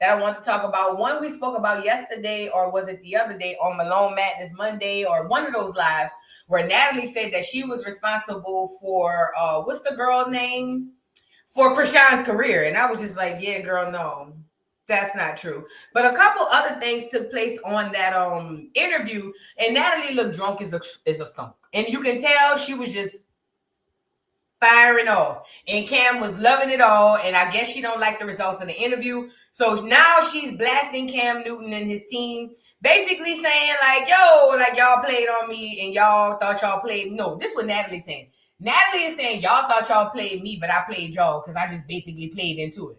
that I want to talk about. One we spoke about yesterday, or was it the other day on Malone Madness Monday, or one of those lives where Natalie said that she was responsible for what's the girl name? For Krishan's career. And I was just like, yeah, girl, no, that's not true. But a couple other things took place on that interview, and Natalie looked drunk as a skunk. And you can tell she was just firing off. And Cam was loving it all. And I guess she don't like the results of the interview. So now she's blasting Cam Newton and his team, basically saying like, yo, like y'all played on me and y'all thought y'all played. No, this is what Natalie's saying. Natalie is saying y'all thought y'all played me, but I played y'all because I just basically played into it.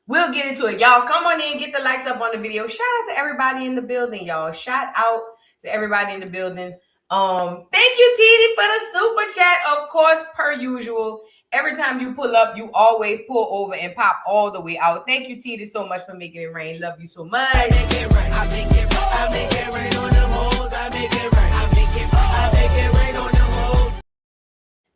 We'll get into it. Y'all come on in, get the likes up on the video. Shout out to everybody in the building, y'all. Shout out to everybody in the building. Thank you, TD, for the super chat. Of course, per usual. Every time you pull up, you always pull over and pop all the way out. Thank you, TD, so much for making it rain. Love you so much. I make it rain. I make it rain. I make it rain on them hoes. I make it rain. I make it rain. I make it rain on them hoes.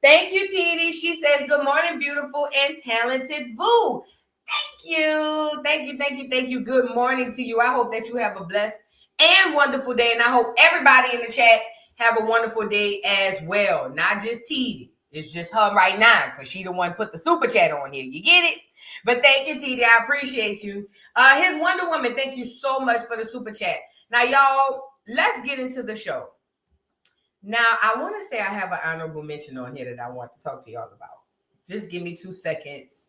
Thank you, TD. She says, good morning, beautiful and talented Boo. Thank you. Thank you, thank you, thank you. Good morning to you. I hope that you have a blessed and wonderful day. And I hope everybody in the chat have a wonderful day as well. Not just TD. It's just her right now because she the one put the super chat on here. You get it? But thank you, TD. I appreciate you. His Wonder Woman, thank you so much for the super chat. Now, y'all, let's get into the show. Now, I want to say I have an honorable mention on here that I want to talk to y'all about. Just give me 2 seconds.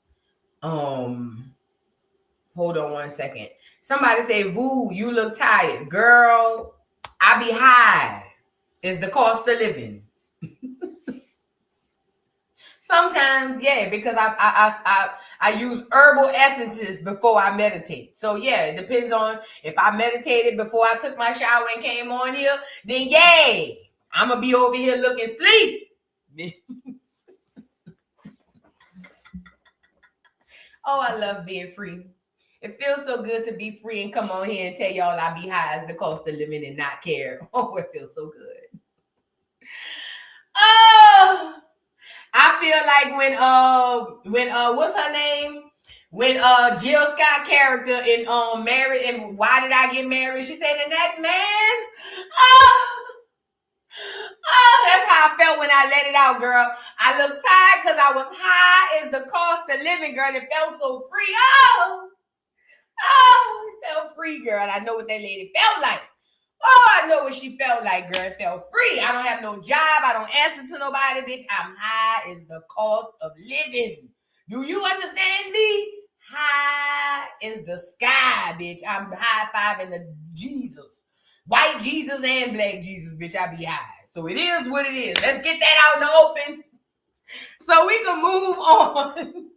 Hold on 1 second. Somebody say, Voo, you look tired. Girl, I be high. Is the cost of living. Sometimes, yeah, because I use herbal essences before I meditate. So yeah, it depends on if I meditated before I took my shower and came on here, then yay, I'm gonna be over here looking sleep. Oh, I love being free. It feels so good to be free and come on here and tell y'all I be high as the cost of living and not care. Oh, it feels so good. Oh, I feel like when what's her name? When Jill Scott character in Married and Why Did I Get Married? She said, and that man, that's how I felt when I let it out, girl. I looked tired because I was high as the cost of living, girl. It felt so free. It felt free, girl. I know what that lady felt like. Oh, I know what she felt like, girl. It felt free. I don't have no job. I don't answer to nobody, bitch. I'm high as the cost of living. Do you understand me? High as the sky, bitch. I'm high-fiving the Jesus. White Jesus and black Jesus, bitch. I be high. So it is what it is. Let's get that out in the open so we can move on.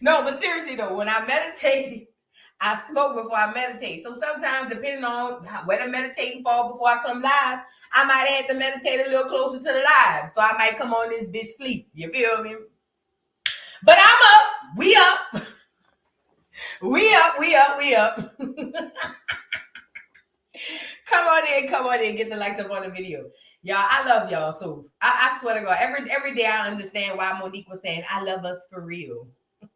No, but seriously, though, when I meditate, I smoke before I meditate. So sometimes, depending on where the meditating fall before I come live, I might have to meditate a little closer to the live. So I might come on this bitch sleep. You feel me? But I'm up. We up. We up. Come on in. Get the likes up on the video. Y'all, I love y'all. So I swear to God, every day I understand why Monique was saying, I love us for real.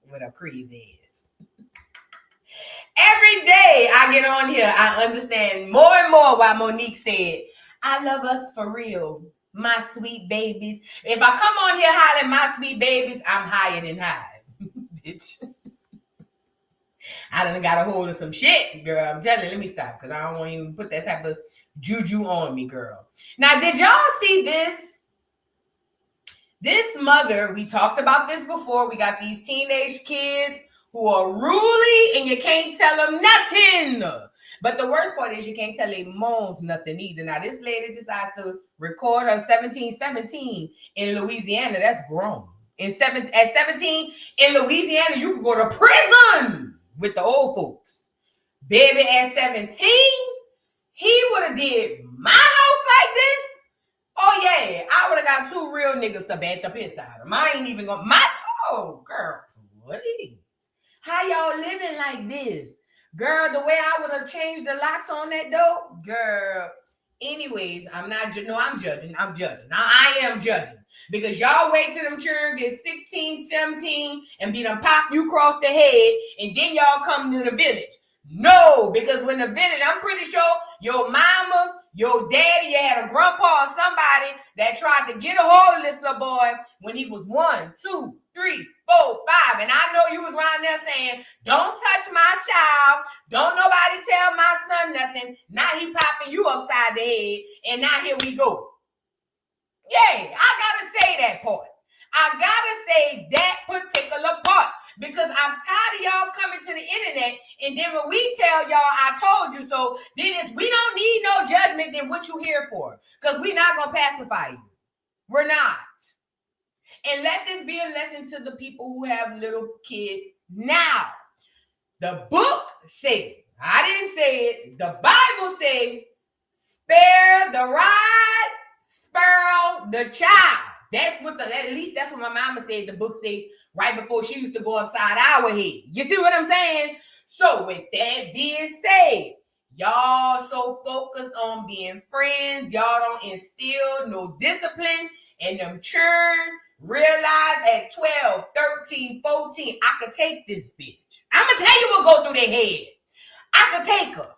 What a crazy is. Every day I get on here, I understand more and more why Monique said, I love us for real, my sweet babies. If I come on here hollering my sweet babies, I'm higher than high, bitch. I done got a hold of some shit, girl. I'm telling you, let me stop because I don't want to even put that type of juju on me, girl. Now, did y'all see this? This mother, we talked about this before. We got these teenage kids who are ruly and you can't tell them nothing. But the worst part is you can't tell their moms nothing either. Now, this lady decides to record her 1717 in Louisiana. That's grown. At 17 in Louisiana, you can go to prison with the old folks. Baby, at 17, he would have did my house like this. Oh, yeah, I would have got 2 real niggas to bat the piss out of him. I ain't even gonna, oh, girl, please. How y'all living like this? Girl, the way I would have changed the locks on that door, girl, Anyways, I'm judging. I am judging. Because y'all wait till them children get 16, 17 and be done pop you across the head and then y'all come to the village. No, because when the village, I'm pretty sure your mama, your daddy, you had a grandpa or somebody that tried to get a hold of this little boy when he was 1, 2, 3, 4, 5. And I know you was around there saying, don't touch my child. Don't nobody tell my son nothing. Now he popping you upside the head. And now here we go. Yeah, I gotta say that part. I gotta say that particular part. Because I'm tired of y'all coming to the internet, and then when we tell y'all I told you so, then we don't need no judgment than what you here for. Because we're not going to pacify you. We're not. And let this be a lesson to the people who have little kids now. The book said, I didn't say it, the Bible said, spare the rod, spare the child. At least that's what my mama said. The book said right before she used to go upside our head. You see what I'm saying? So with that being said, y'all so focused on being friends, y'all don't instill no discipline in them children. Realize at 12, 13, 14, I could take this bitch. I'm going to tell you what go through their head. I could take her.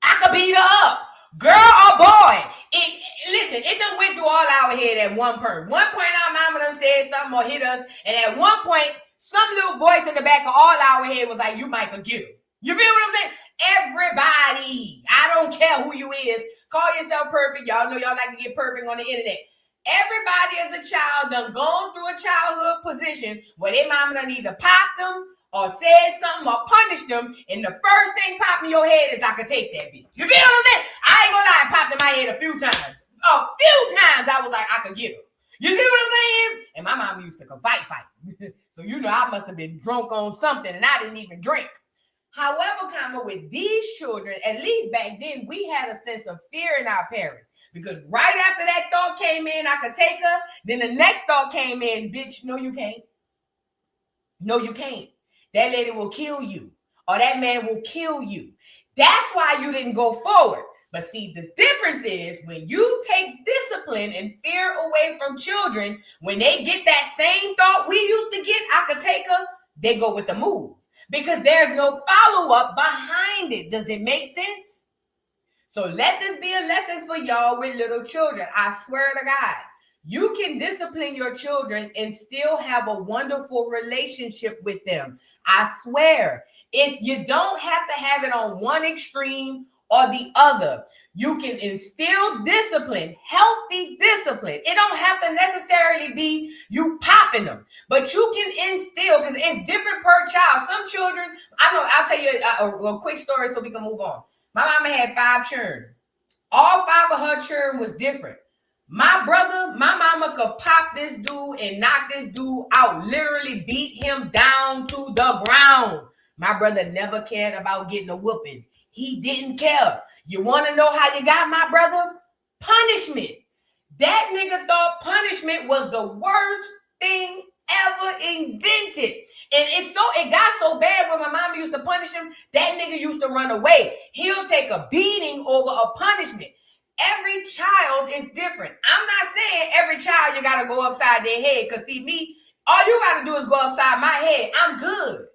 I could beat her up. Girl or boy, it done went through all our head at one point. One point our mama done said something or hit us, and at one point, some little voice in the back of all our head was like, you might could get her. You feel what I'm saying? Everybody, I don't care who you is, call yourself perfect. Y'all know y'all like to get perfect on the internet. Everybody as a child done gone through a childhood position where their mama done either popped them or said something or punished them, and the first thing popped in your head is I could take that bitch. You feel what I'm saying? I ain't gonna lie, it popped in my head a few times. A few times I was like, I could get her. You see what I'm saying? And my mama used to fight. So you know I must have been drunk on something and I didn't even drink. However, with these children, at least back then, we had a sense of fear in our parents. Because right after that thought came in, I could take her. Then the next thought came in, bitch, no, you can't. No, you can't. That lady will kill you. Or that man will kill you. That's why you didn't go forward. But see, the difference is when you take discipline and fear away from children, when they get that same thought we used to get, I could take her, they go with the move. Because there's no follow-up behind it. Does it make sense? So let this be a lesson for y'all with little children. I swear to God, you can discipline your children and still have a wonderful relationship with them. I swear. You don't have to have it on one extreme or the other. You can instill discipline, healthy discipline. It don't have to necessarily be you popping them, but you can instill, because it's different per child. Some children, I'll tell you a quick story so we can move on. My mama had 5 children. All 5 of her children was different. My brother, my mama could pop this dude and knock this dude out, literally beat him down to the ground. My brother never cared about getting a whooping. He didn't care. You want to know how you got my brother? Punishment. That nigga thought punishment was the worst thing ever invented. And it got so bad when my mama used to punish him, that nigga used to run away. He'll take a beating over a punishment. Every child is different. I'm not saying every child you got to go upside their head. Because see me, all you got to do is go upside my head. I'm good.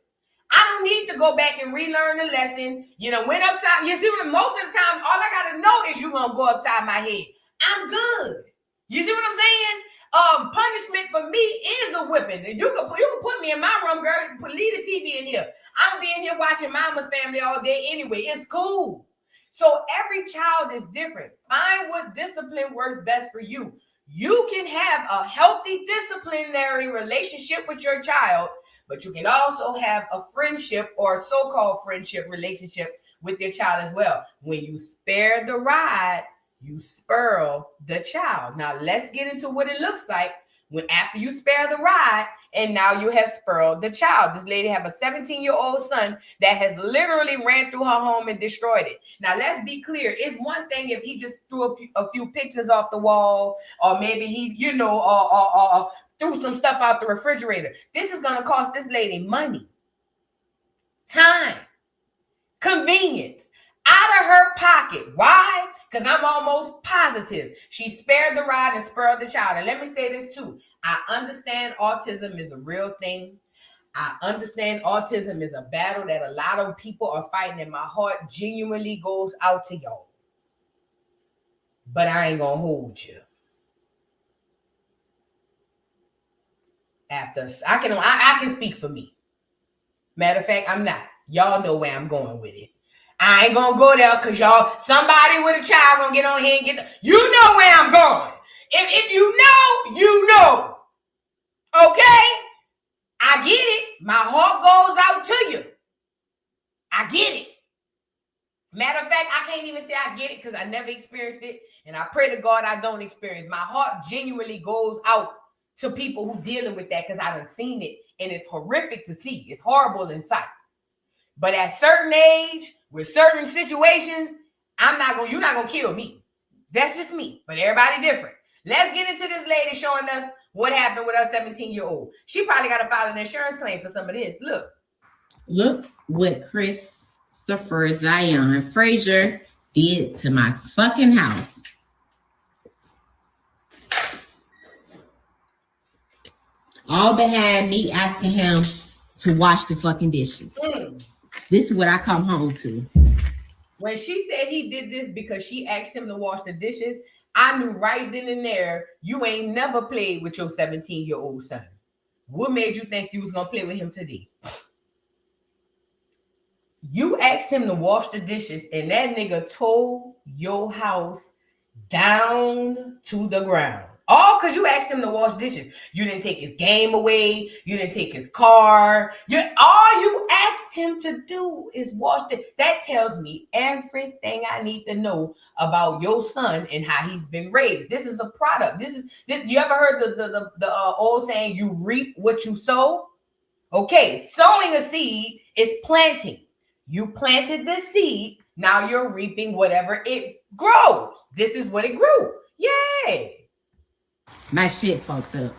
I don't need to go back and relearn the lesson. Went upside. You see what? Most of the time, all I got to know is you going to go upside my head. I'm good. You see what I'm saying? Punishment for me is a whipping. You can put me in my room, girl. Leave the TV in here. I'm be in here watching Mama's Family all day anyway. It's cool. So every child is different. Find what discipline works best for you. You can have a healthy disciplinary relationship with your child, but you can also have a friendship or so-called friendship relationship with your child as well. When you spare the rod, you spur the child. Now let's get into what it looks like when after you spare the rod and now you have spurred the child. This lady have a 17-year-old son that has literally ran through her home and destroyed it. Now let's be clear. It's one thing if he just threw a few pictures off the wall, or maybe he, threw some stuff out the refrigerator. This is going to cost this lady money, time, convenience. out of her pocket. Why? Because I'm almost positive she spared the ride and spared the child. And let me say this too. I understand autism is a real thing. I understand autism is a battle that a lot of people are fighting, and my heart genuinely goes out to y'all. But I ain't gonna hold you. After I can speak for me. Matter of fact, I'm not. Y'all know where I'm going with it. I ain't gonna go there because y'all, somebody with a child gonna get on here and you know where I'm going. If you know, you know. Okay? I get it. My heart goes out to you. I get it. Matter of fact, I can't even say I get it because I never experienced it. And I pray to God I don't experience. My heart genuinely goes out to people who dealing with that because I done seen it. And it's horrific to see. It's horrible in sight. But at certain age, with certain situations, you're not gonna kill me. That's just me. But everybody different. Let's get into this lady showing us what happened with her 17-year-old. She probably got to file an insurance claim for some of this. Look what Christopher Zion Frazier did to my fucking house. All behind me asking him to wash the fucking dishes. This is what I come home to. When she said he did this because she asked him to wash the dishes, I knew right then and there, you ain't never played with your 17-year-old son. What made you think you was going to play with him today? You asked him to wash the dishes, and that nigga tore your house down to the ground. All because you asked him to wash dishes. You didn't take his game away. You didn't take his car. All you asked him to do is wash it. That tells me everything I need to know about your son and how he's been raised. This is a product. You ever heard the old saying, you reap what you sow? Okay, sowing a seed is planting. You planted the seed. Now you're reaping whatever it grows. This is what it grew. Yay. My shit fucked up.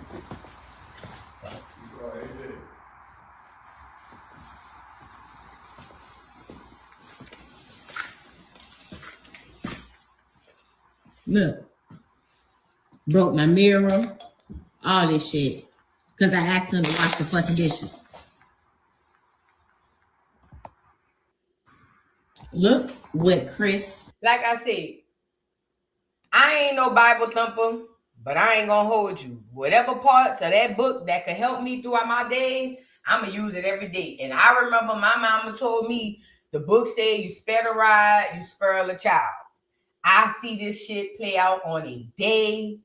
Look. Broke my mirror. All this shit. Because I asked him to wash the fucking dishes. Look what Chris. Like I said, I ain't no Bible thumper, but I ain't gonna hold you. Whatever parts of that book that could help me throughout my days, I'm gonna use it every day. And I remember my mama told me the book said you spare the rod, you spare a child. I see this shit play out on a day-to-day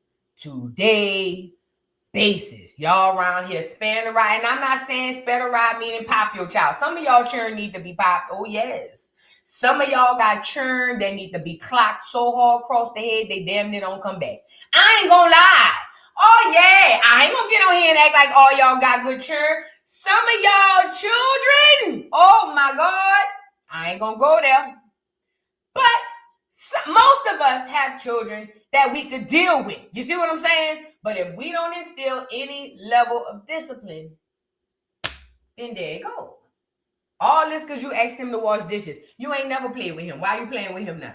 basis. Y'all around here sparing the rod. And I'm not saying spare the rod meaning pop your child. Some of y'all children need to be popped. Oh, yes. Some of y'all got churn that need to be clocked so hard across the head they damn near don't come back. I ain't gonna lie. Oh yeah, I ain't gonna get on here and act like all y'all got good churn. Some of y'all children, oh my God, I ain't gonna go there. But most of us have children that we could deal with. You see what I'm saying? But if we don't instill any level of discipline, then there you go. All this because you asked him to wash dishes. You ain't never played with him. Why are you playing with him now?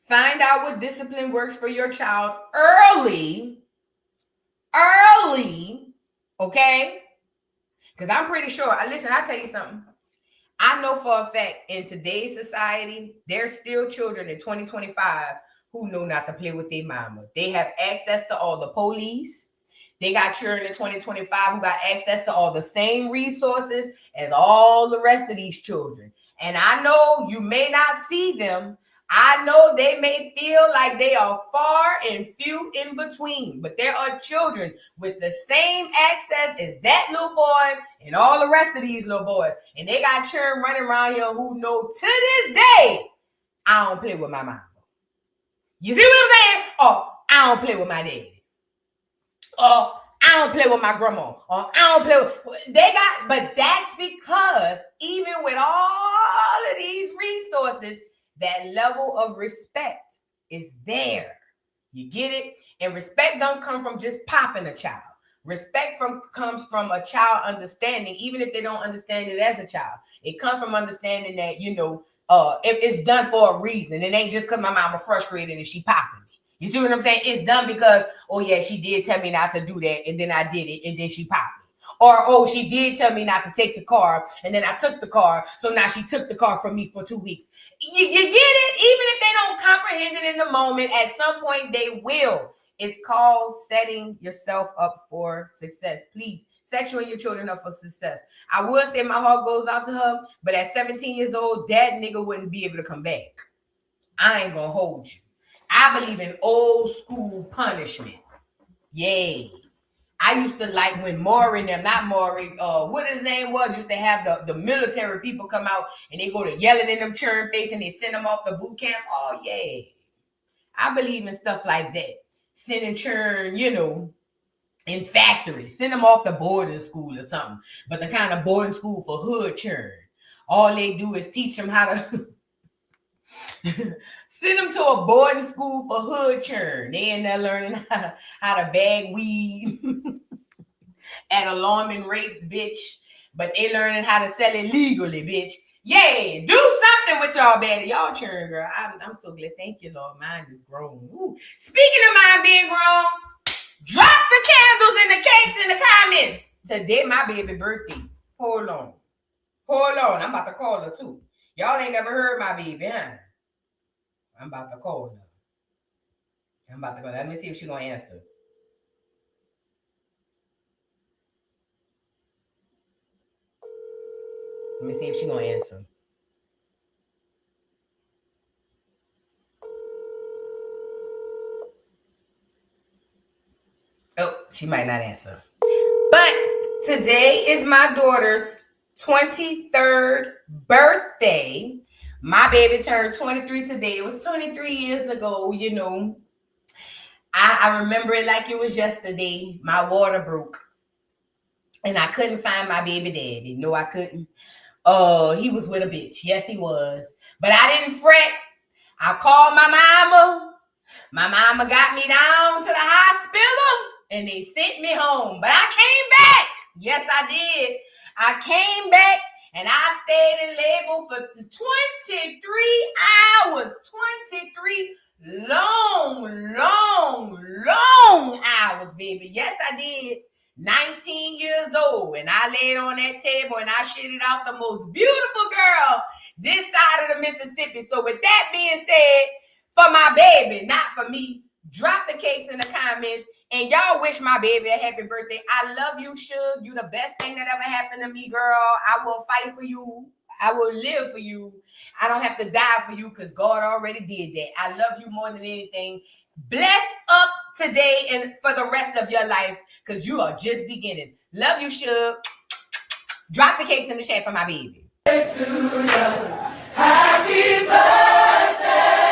Find out what discipline works for your child early. Okay? Because I'm pretty sure. Listen, I'll tell you something. I know for a fact in today's society, there's still children in 2025 who know not to play with their mama. They have access to all the police. They got children in 2025 who got access to all the same resources as all the rest of these children. And I know you may not see them. I know they may feel like they are far and few in between, but there are children with the same access as that little boy and all the rest of these little boys. And they got children running around here who know to this day, I don't play with my mama. You see what I'm saying? Oh, I don't play with my daddy. Or I don't play with my grandma. Or I don't play with but that's because even with all of these resources, that level of respect is there. You get it? And respect don't come from just popping a child. Respect comes from a child understanding, even if they don't understand it as a child. It comes from understanding that, you know, if it's done for a reason. It ain't just because my mama frustrated and she popping me. You see what I'm saying? It's done because, oh yeah, she did tell me not to do that, and then I did it, and then she popped me. Or, oh, she did tell me not to take the car, and then I took the car, so now she took the car from me for 2 weeks. You get it? Even if they don't comprehend it in the moment, at some point they will. It's called setting yourself up for success. Please set you and your children up for success. I would say my heart goes out to her, but at 17 years old, that nigga wouldn't be able to come back. I ain't gonna hold you. I believe in old school punishment. Yay. I used to like when Maury and them, not Maury, what his name was, used to have the military people come out and they go to yelling in them churn face and they send them off the boot camp. Oh, yeah. I believe in stuff like that. Sending churn, you know, in factories. Send them off to boarding school or something. But the kind of boarding school for hood churn. All they do is teach them how to... Send them to a boarding school for hood churn. They in there learning how to bag weed at alarming rates, bitch. But they learning how to sell it legally, bitch. Yeah, do something with y'all, baby. Y'all churn, girl. I'm so glad. Thank you, Lord. Mine is grown. Ooh. Speaking of mine being grown, drop the candles and the cakes in the comments. Today, my baby birthday. Hold on. I'm about to call her, too. Y'all ain't never heard my baby, huh? I'm about to call her. I'm about to go. Let me see if she's going to answer. Let me see if she's going to answer. Oh, she might not answer. But today is my daughter's 23rd birthday. My baby turned 23 today. It was 23 years ago, you know. I remember it like it was yesterday. My water broke. And I couldn't find my baby daddy. No, I couldn't. He was with a bitch. Yes, he was. But I didn't fret. I called my mama. My mama got me down to the hospital. And they sent me home. But I came back. Yes, I did. I came back. And I stayed in labor for 23 hours. 23 long hours, baby. Yes, I did. 19 years old. And I laid on that table and I shitted out the most beautiful girl this side of the Mississippi. So with that being said, for my baby, not for me, drop the cakes in the comments. And y'all wish my baby a happy birthday. I love you, Suge. You the best thing that ever happened to me, girl. I will fight for you. I will live for you. I don't have to die for you because God already did that. I love you more than anything. Bless up today and for the rest of your life because you are just beginning. Love you, Suge. Drop the cakes in the chat for my baby. Happy birthday.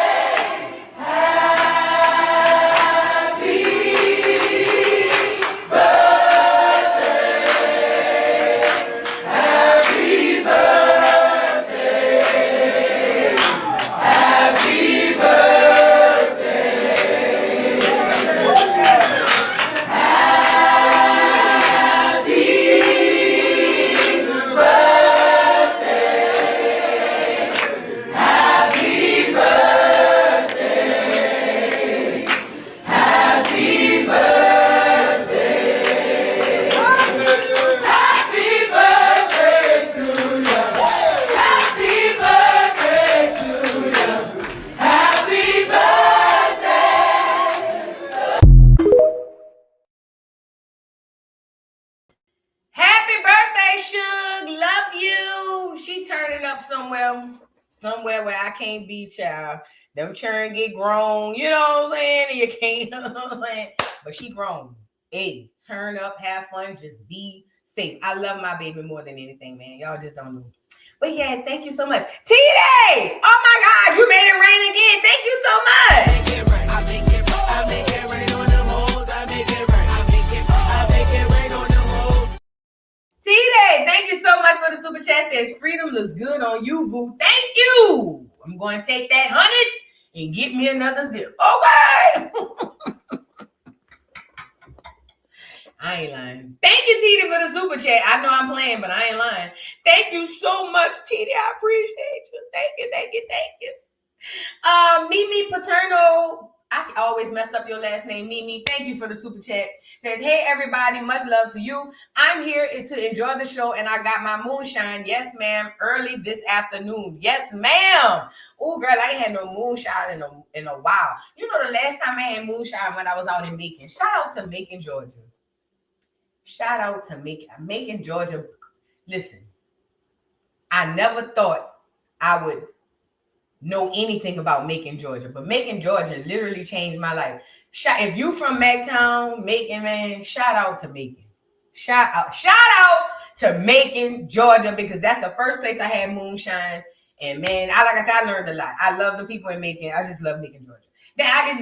Somewhere where I can't be, child. Them children get grown, you know what I'm saying? And you can't, but she grown. Hey, turn up, have fun, just be safe. I love my baby more than anything, man. Y'all just don't know. But yeah, thank you so much. T-Day! Oh my God, you made it rain again. Thank you so much. I make it rain on them hoes. I make it rain. I make it rain on them hoes. T-Day, thank you so much for the super chat. Says freedom looks good on you, boo. Thank you. I'm going to take that 100 and get me another zip. Okay. I ain't lying. Thank you, Titi, for the super chat. I know I'm playing, but I ain't lying. Thank you so much, Titi. I appreciate you. Thank you, thank you, thank you. Mimi Paterno, I always messed up your last name, Mimi. Thank you for the super chat. Says, hey, everybody, much love to you. I'm here to enjoy the show, and I got my moonshine. Yes, ma'am, early this afternoon. Yes, ma'am. Oh, girl, I ain't had no moonshine in a while. You know, the last time I had moonshine when I was out in Macon. Shout out to Macon, Georgia. Shout out to Macon, Georgia. Listen, I never thought I would know anything about Macon, Georgia, but Macon, Georgia literally changed my life. If you from Mactown, Macon, man, shout out to Macon. Shout out to Macon, Georgia, because that's the first place I had moonshine. And man, like I said, I learned a lot. I love the people in Macon. I just love Macon, Georgia.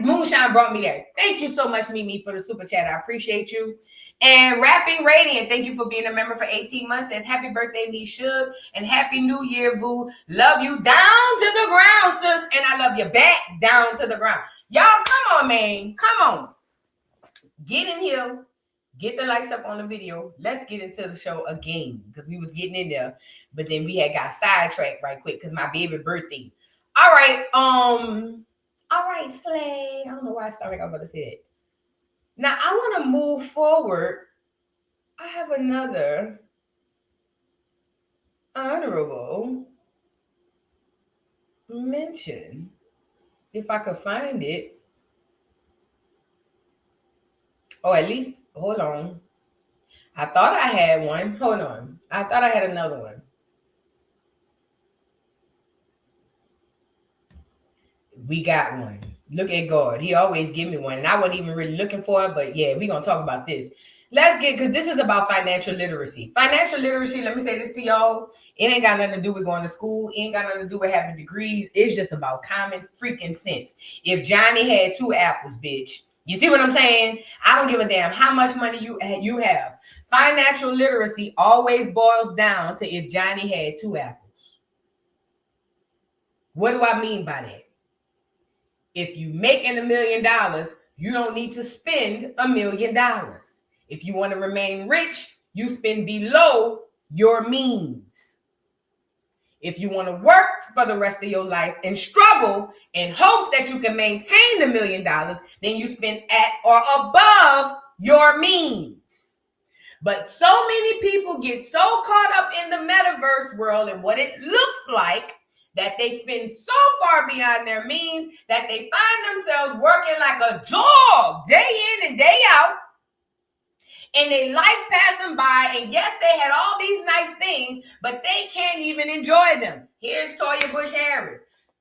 Moonshine brought me there. Thank you so much, Mimi, for the super chat. I appreciate you. And Rapping Radiant, thank you for being a member for 18 months. Says happy birthday, me Suge, and happy new year, boo. Love you down to the ground, sis, and I love you back down to the ground. Y'all, come on, man. Come on. Get in here. Get the likes up on the video. Let's get into the show again, because we was getting in there, but then we had got sidetracked right quick because my baby birthday. All right, Slay. I don't know why I started. I was about to say that. Now I want to move forward. I have another honorable mention, if I could find it. Oh, at least, hold on. I thought I had one. Hold on. I thought I had another one. We got one. Look at God. He always give me one. And I wasn't even really looking for it, but yeah, we're going to talk about this. Because this is about financial literacy. Financial literacy, let me say this to y'all. It ain't got nothing to do with going to school. It ain't got nothing to do with having degrees. It's just about common freaking sense. If Johnny had 2 apples, bitch, you see what I'm saying? I don't give a damn how much money you have. Financial literacy always boils down to if Johnny had 2 apples. What do I mean by that? If you making $1 million, you don't need to spend $1 million. If you want to remain rich, you spend below your means. If you want to work for the rest of your life and struggle in hopes that you can maintain $1 million, then you spend at or above your means. But so many people get so caught up in the metaverse world and what it looks like that they spend so far beyond their means that they find themselves working like a dog day in and day out. And they life passing by, and yes, they had all these nice things, but they can't even enjoy them. Here's Toya Bush Harris.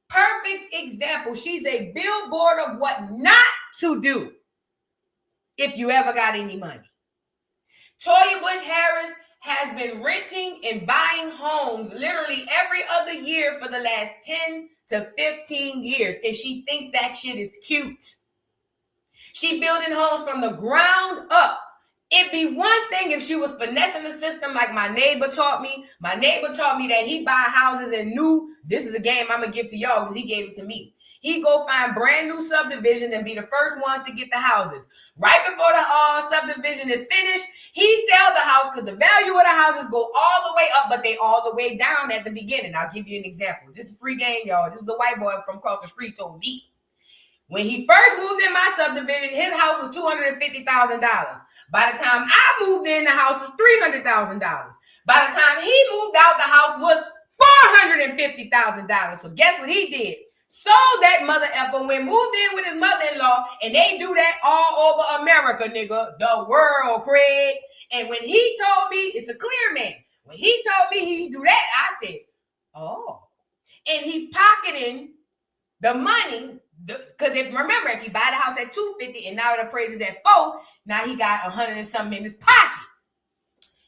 Perfect example. She's a billboard of what not to do if you ever got any money. Toya Bush Harris has been renting and buying homes literally every other year for the last 10 to 15 years, and she thinks that shit is cute. She building homes from the ground up. It'd be one thing if she was finessing the system like my neighbor taught me. My neighbor taught me that he buy houses and knew this is a game I'm going to give to y'all because he gave it to me. He go find brand new subdivision and be the first ones to get the houses. Right before the subdivision is finished, he sell the house because the value of the houses go all the way up, but they all the way down at the beginning. I'll give you an example. This is free game, y'all. This is the white boy from across the street told me. When he first moved in my subdivision, his house was $250,000. By the time I moved in, the house was $300,000. By the time he moved out, the house was $450,000. So guess what he did? Sold that mother effer, went moved in with his mother-in-law, and they do that all over America, nigga. The world, Craig. And when he told me, it's a clear man. When he told me he do that, I said, oh. And he pocketing the money. Because remember, if you buy the house at $250 and now it appraises at $400, now he got $100 and something in his pocket.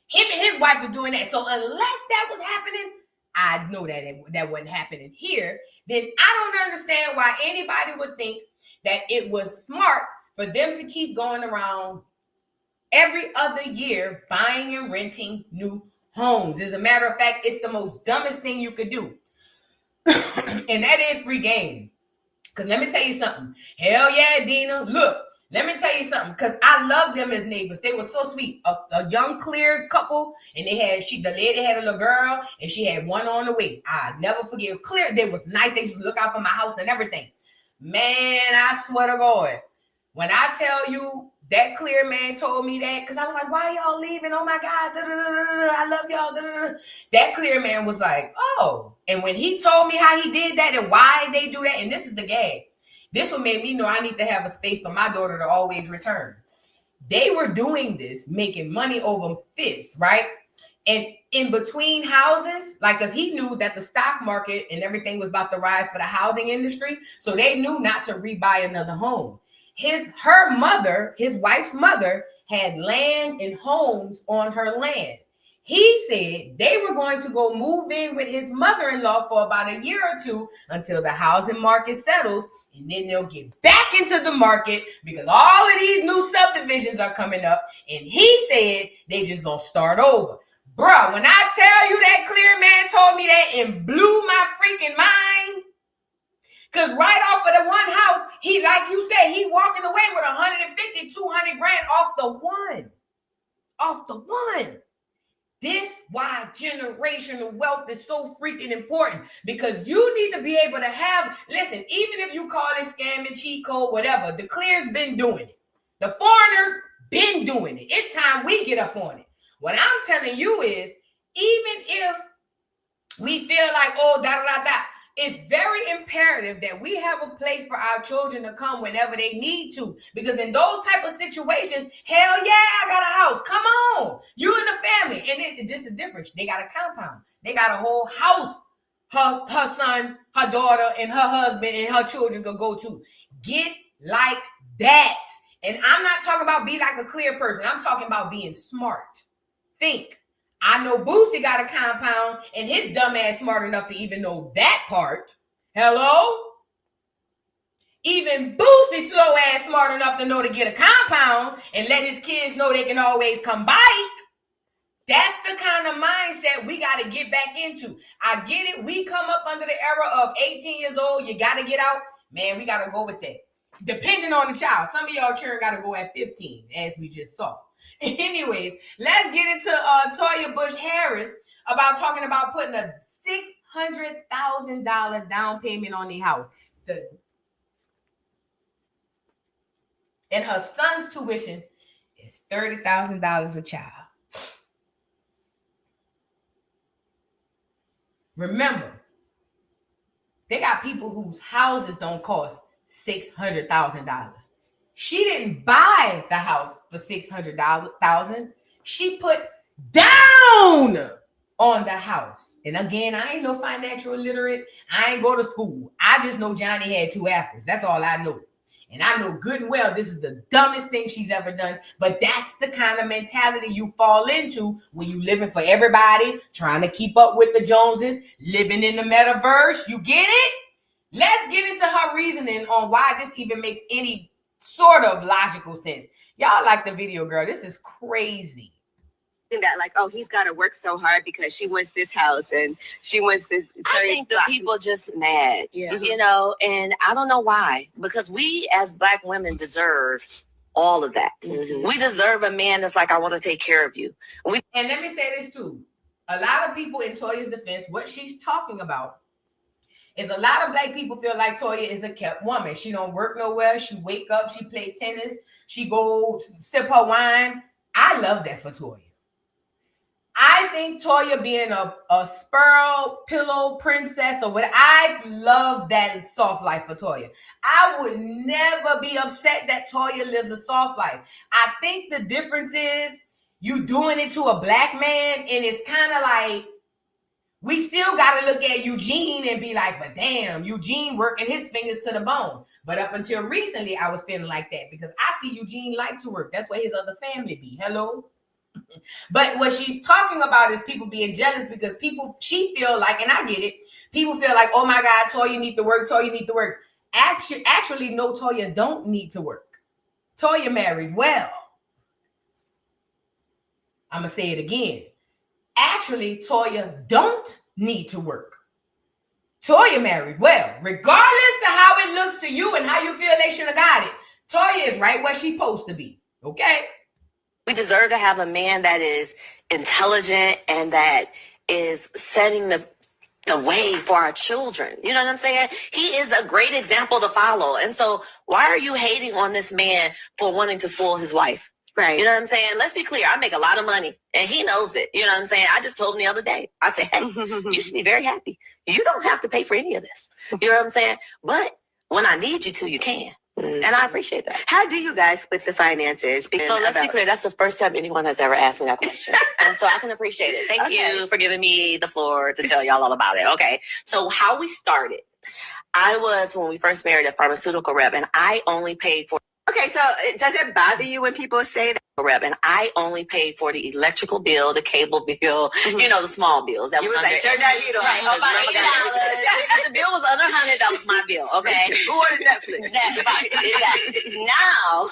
Him and his wife was doing that. So unless that was happening, I know that wasn't happening here. Then I don't understand why anybody would think that it was smart for them to keep going around every other year buying and renting new homes. As a matter of fact, it's the most dumbest thing you could do. And that is free game. Because let me tell you something. Hell yeah, Dina. Look, Let me tell you something, because I love them as neighbors. They were so sweet. A young, clear couple, and the lady had a little girl, and she had one on the way. I never forget. Clear, they was nice. They used to look out for my house and everything. Man, I swear to God, when I tell you that clear man told me that, because I was like, why y'all leaving? Oh my God, I love y'all. That clear man was like, oh. And when he told me how he did that and why they do that, and this is the gag. This one made me know I need to have a space for my daughter to always return. They were doing this, making money over fists, right? And in between houses, like, because he knew that the stock market and everything was about to rise for the housing industry. So they knew not to rebuy another home. Her mother, his wife's mother, had land and homes on her land. He said they were going to go move in with his mother-in-law for about a year or two until the housing market settles, and then they'll get back into the market because all of these new subdivisions are coming up, and he said they just gonna start over. Bruh, when I tell you that clear man told me that and blew my freaking mind, because right off of the one house, he, like you said, he walking away with 150, 200 grand off the one. Off the one. This why generational wealth is so freaking important, because you need to be able to have, listen, even if you call it scam and cheat code, whatever, the clear's been doing it. The foreigners been doing it. It's time we get up on it. What I'm telling you is, even if we feel like, oh, it's very imperative that we have a place for our children to come whenever they need to. Because in those type of situations, hell yeah, I got a house. Come on. You and the family. And this is the difference. They got a compound. They got a whole house. Her son, her daughter, and her husband and her children could go to. Get like that. And I'm not talking about be like a clear person. I'm talking about being smart. Think. I know Boosie got a compound, and his dumb ass smart enough to even know that part. Hello? Even Boosie slow ass smart enough to know to get a compound and let his kids know they can always come bike. That's the kind of mindset we got to get back into. I get it. We come up under the era of 18 years old. You got to get out. Man, we got to go with that. Depending on the child. Some of y'all children got to go at 15, as we just saw. Anyways, let's get into Toya Bush Harris about talking about putting a $600,000 down payment on the house. And her son's tuition is $30,000 a child. Remember, they got people whose houses don't cost $600,000. She didn't buy the house for $600,000. She put down on the house. And again, I ain't no financial illiterate. I ain't go to school. I just know Johnny had 2 apples. That's all I know. And I know good and well this is the dumbest thing she's ever done. But that's the kind of mentality you fall into when you living for everybody, trying to keep up with the Joneses, living in the metaverse. You get it? Let's get into her reasoning on why this even makes any sort of logical sense. Y'all like the video, girl. This is crazy. That like, oh, he's got to work so hard because she wants this house and she wants this. I think the people just mad, you know, and I don't know why, because we as Black women deserve all of that. Mm-hmm. We deserve a man that's like, I want to take care of you. And let me say this too. A lot of people in Toya's defense, what she's talking about is a lot of Black people feel like Toya is a kept woman. She don't work nowhere. She wake up, she play tennis, she go sip her wine. I love that for Toya. I think Toya being a sparrow pillow princess or what, I love that soft life for Toya. I would never be upset that Toya lives a soft life. I think the difference is you doing it to a Black man, and it's kind of like, we still got to look at Eugene and be like, but damn, Eugene working his fingers to the bone. But up until recently, I was feeling like that because I see Eugene like to work. That's where his other family be. Hello? But what she's talking about is people being jealous because she feel like, and I get it, people feel like, oh my God, Toya need to work, Toya need to work. Actually, no, Toya don't need to work. Toya married well. I'm going to say it again. Actually, Toya don't need to work. Toya married well. Regardless of how it looks to you and how you feel they should have got it, Toya is right where she's supposed to be. Okay? We deserve to have a man that is intelligent and that is setting the way for our children. You know what I'm saying? He is a great example to follow. And so why are you hating on this man for wanting to spoil his wife? Right. You know what I'm saying? Let's be clear. I make a lot of money and he knows it. You know what I'm saying? I just told him the other day. I said, hey, you should be very happy. You don't have to pay for any of this. You know what I'm saying? But when I need you to, you can. And I appreciate that. How do you guys split the finances? So let's be clear. That's the first time anyone has ever asked me that question. And so I can appreciate it. Thank you for giving me the floor to tell y'all all about it. Okay. So how we started. I was, when we first married, a pharmaceutical rep, and I only paid for. Okay, so does it bother you when people say that? Rep, and I only paid for the electrical bill, the cable bill, you know, the small bills. That You was was like, turn that heat on. right, Oh, about $80. If the bill was under $100, that was my bill. Okay, Who ordered Netflix? Exactly. Now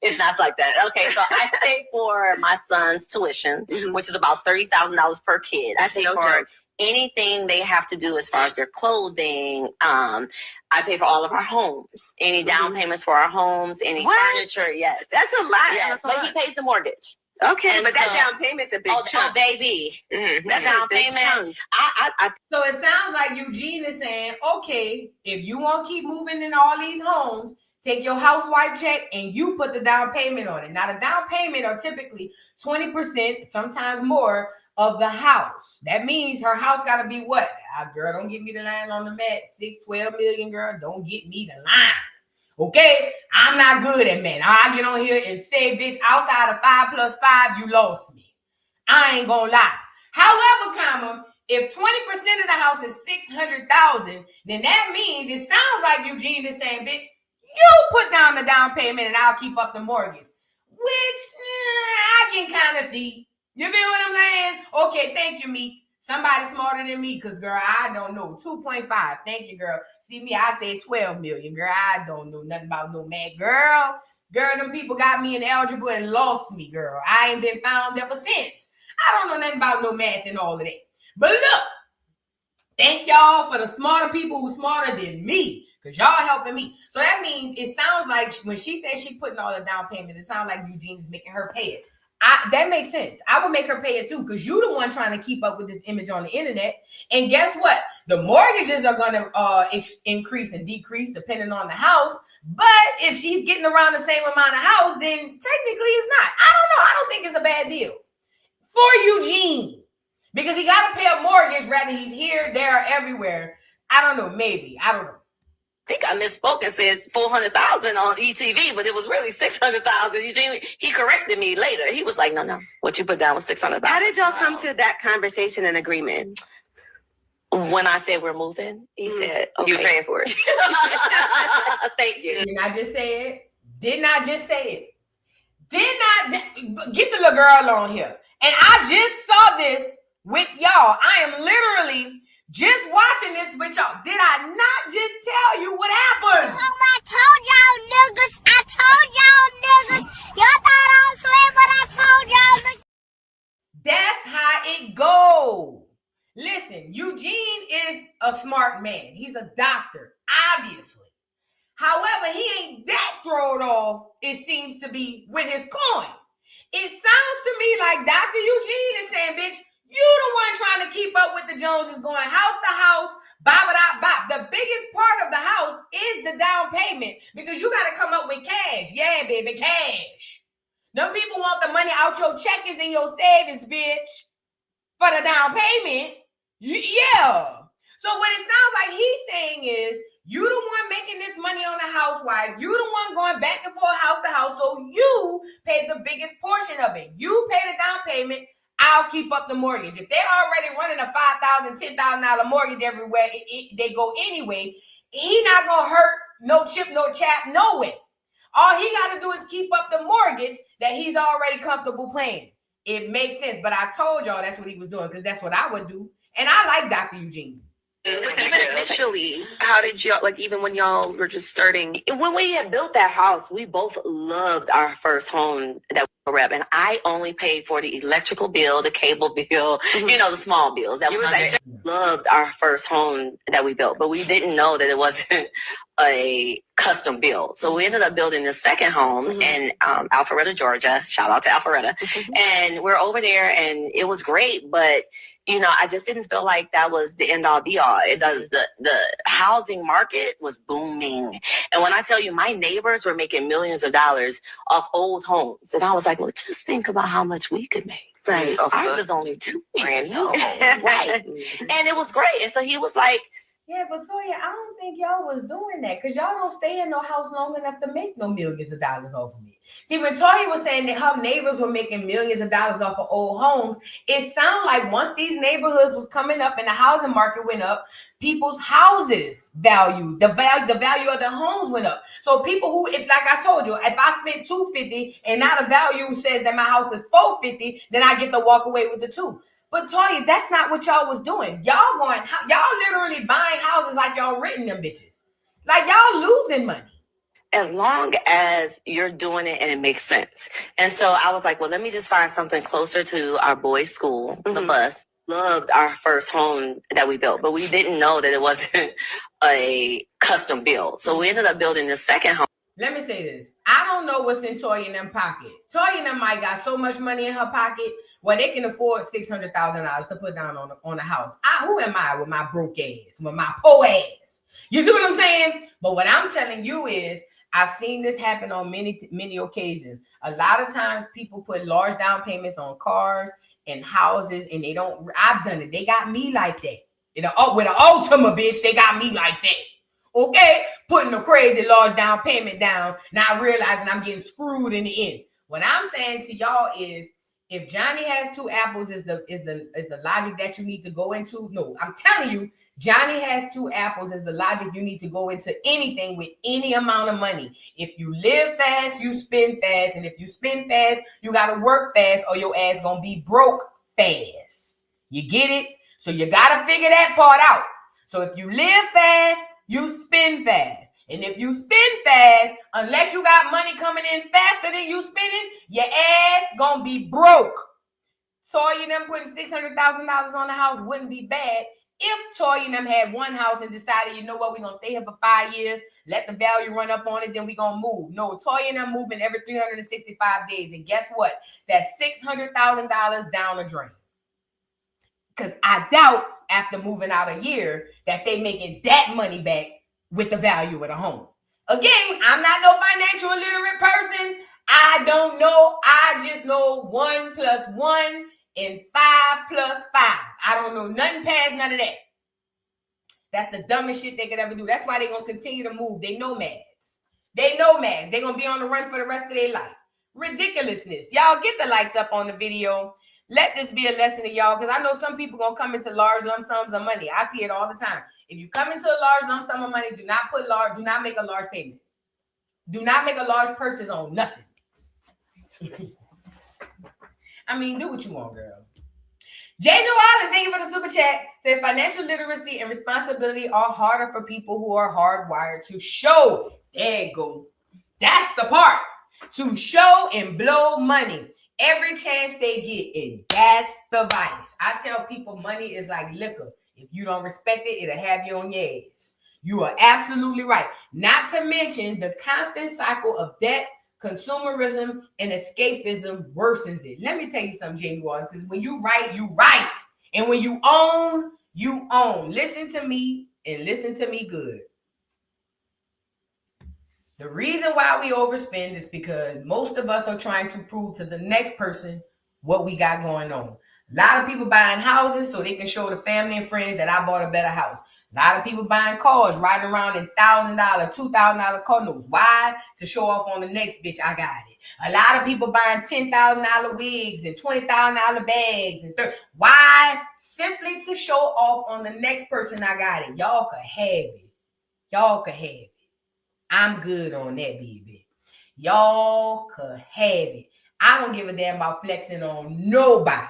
it's not like that. Okay, so I pay for my son's tuition, which is about $30,000 per kid. That's I pay no for joke. anything they have to do as far as their clothing. I pay for all of our homes, any down payments for our homes, any furniture. Yes, That's a lot. yes, but he pays the mortgage. Okay, And but that so- down payment's a big chunk. Baby, that That's down a big payment. chunk. I So it sounds like Eugene is saying, okay, if you want to keep moving in all these homes, take your housewife check and you put the down payment on it. Now, the down payment are typically 20%, sometimes more, of the house. That means her house got to be what? Girl, don't get me the line on the mat. 6-12 million, girl. Don't get me the line. Okay? I'm not good at math. I get on here and say, bitch, outside of 5 plus 5, you lost me. I ain't gonna lie. However, if 20% of the house is 600,000, then that means it sounds like Eugene is saying, bitch, you put down the down payment and I'll keep up the mortgage, which I can kind of see. You feel what I'm saying? Okay, thank you, Meek. Somebody smarter than me, because, girl, I don't know. 2.5. Thank you, girl. See me, I say 12 million. Girl, I don't know nothing about no math. Girl, them people got me in algebra and lost me, girl. I ain't been found ever since. I don't know nothing about no math and all of that. But look, thank y'all for the smarter people who smarter than me, because y'all helping me. So that means it sounds like when she says she putting all the down payments, it sounds like Eugene's making her pay it. That makes sense. I would make her pay it too, because you're the one trying to keep up with this image on the internet. And guess what? The mortgages are going to increase and decrease depending on the house. But if she's getting around the same amount of house, then technically it's not. I don't know. I don't think it's a bad deal for Eugene, because he got to pay a mortgage rather he's here, there, or everywhere. I don't know. Maybe. I don't know. think I misspoke and said 400,000 on ETV, but it was really 600,000. Eugene, he corrected me later. He was like, no, what you put down was 600,000. How did y'all come to that conversation and agreement? When I said we're moving, he said, okay. You paying for it. Thank you. Didn't I just say it? Didn't I just say it? Did not get the little girl on here. And I just saw this with y'all. I am literally just watching this with y'all. Did I not just tell you what happened? I told y'all niggas. Y'all thought I was playing, but I told y'all niggas. That's how it goes. Listen, Eugene is a smart man. He's a doctor, obviously. However, he ain't that thrown off, it seems to be, with his coin. It sounds to me like Dr. Eugene is saying, bitch, you the one trying to keep up with the Joneses, going house to house, bop. The biggest part of the house is the down payment, because you got to come up with cash. Yeah, baby, cash. Them people want the money out your checkings and your savings, bitch, for the down payment. Yeah. So what it sounds like he's saying is, you the one making this money on the housewife. You the one going back and forth house to house. So you pay the biggest portion of it. You pay the down payment. I'll keep up the mortgage. If they're already running a $5,000, $10,000 mortgage everywhere, they go anyway. He not gonna hurt no chip, no chap, no way. All he got to do is keep up the mortgage that he's already comfortable paying. It makes sense. But I told y'all that's what he was doing, because that's what I would do. And I like Dr. Eugene. Even initially, how did y'all, like, even when y'all were just starting? When we had built that house, we both loved our first home that we were at, and I only paid for the electrical bill, the cable bill, the small bills. That loved our first home that we built, but we didn't know that it wasn't a custom built. So we ended up building the second home in Alpharetta, Georgia. Shout out to Alpharetta. And we're over there, and it was great, but you know, I just didn't feel like that was the end all be all. The housing market was booming. And when I tell you, my neighbors were making millions of dollars off old homes. And I was like, well, just think about how much we could make. Right. Ours is only 2 years old. Right. And it was great. And so he was like, yeah, but Toya, I don't think y'all was doing that because y'all don't stay in no house long enough to make no millions of dollars off of it. See, when Toya was saying that her neighbors were making millions of dollars off of old homes, it sounded like once these neighborhoods was coming up and the housing market went up, people's houses value, the value of their homes went up. So people who, if like I told you, if I spent $250 and now the value says that my house is $450, then I get to walk away with the $2. But Toya, that's not what y'all was doing. Y'all literally buying houses like y'all renting them bitches. Like y'all losing money. as long as you're doing it and it makes sense. And so I was like, well, let me just find something closer to our boys' school, the bus. Loved our first home that we built, but we didn't know that it wasn't a custom build. So we ended up building the second home. Let me say this. I don't know what's in Toya and them pocket. Toya and them might got so much money in her pocket where they can afford $600,000 to put down on a house. Who am I with my broke ass, with my poor ass? You see what I'm saying? But what I'm telling you is I've seen this happen on many occasions. A lot of times people put large down payments on cars and houses, and they don't. I've done it. They got me like that. With an Ultima, bitch, they got me like that. Okay, putting a crazy large down payment down, not realizing I'm getting screwed in the end. What I'm saying to y'all is, if Johnny has two apples, is the logic that you need to go into? No, I'm telling you, Johnny has two apples is the logic you need to go into anything with any amount of money. If you live fast, you spend fast, and if you spend fast, you gotta work fast, or your ass gonna be broke fast. You get it? So you gotta figure that part out. So if you live fast, you spend fast. And if you spend fast, unless you got money coming in faster than you spending, your ass gonna be broke. Toya and them putting $600,000 on the house wouldn't be bad if Toya and them had one house and decided, you know what, we're gonna stay here for 5 years, let the value run up on it, then we're gonna move. No, Toya and them moving every 365 days. And guess what? That's $600,000 down the drain. Because I doubt after moving out a year that they making that money back with the value of the home. Again, I'm not no financial illiterate person. I don't know. I just know 1 + 1 and 5 + 5. I don't know nothing past none of that. That's the dumbest shit they could ever do. That's why they're going to continue to move. They nomads. They're going to be on the run for the rest of their life. Ridiculousness. Y'all get the likes up on the video. Let this be a lesson to y'all, because I know some people going to come into large lump sums of money. I see it all the time. If you come into a large lump sum of money, do not make a large payment. Do not make a large purchase on nothing. I mean, do what you want, girl. Jay New Orleans, thank you for the super chat. Says financial literacy and responsibility are harder for people who are hardwired to show. There you go. That's the part. To show and blow money every chance they get, and that's the vice. I tell people money is like liquor. If you don't respect it, it'll have you on your ass. You are absolutely right. Not to mention the constant cycle of debt, consumerism, and escapism worsens it. Let me tell you something, Jamie Waters, because when you write, you write. And when you own, you own. Listen to me and listen to me good. The reason why we overspend is because most of us are trying to prove to the next person what we got going on. A lot of people buying houses so they can show the family and friends that I bought a better house. A lot of people buying cars, riding around in $1,000, $2,000 car notes. Why? To show off on the next bitch, I got it. A lot of people buying $10,000 wigs and $20,000 bags. Why? Simply to show off on the next person, I got it. Y'all could have it. Y'all could have it. I'm good on that, baby. Y'all could have it. I don't give a damn about flexing on nobody.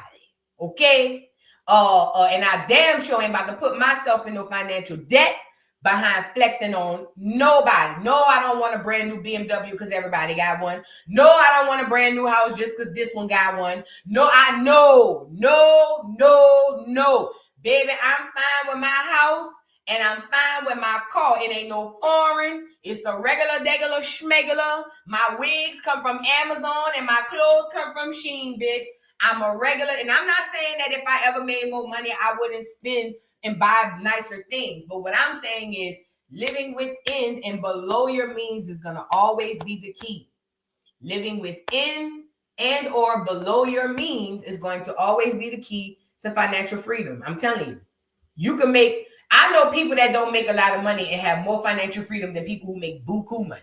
Okay? And I damn sure ain't about to put myself in no financial debt behind flexing on nobody. No, I don't want a brand new BMW because everybody got one. No, I don't want a brand new house just because this one got one. No. Baby, I'm fine with my house and I'm fine with my car. It ain't no foreign. It's the regular schmegular. My wigs come from Amazon and my clothes come from Shein, bitch. I'm a regular, and I'm not saying that if I ever made more money, I wouldn't spend and buy nicer things. But what I'm saying is living within and below your means is going to always be the key. Living within and or below your means is going to always be the key to financial freedom. I'm telling you, you can make, I know people that don't make a lot of money and have more financial freedom than people who make buku money.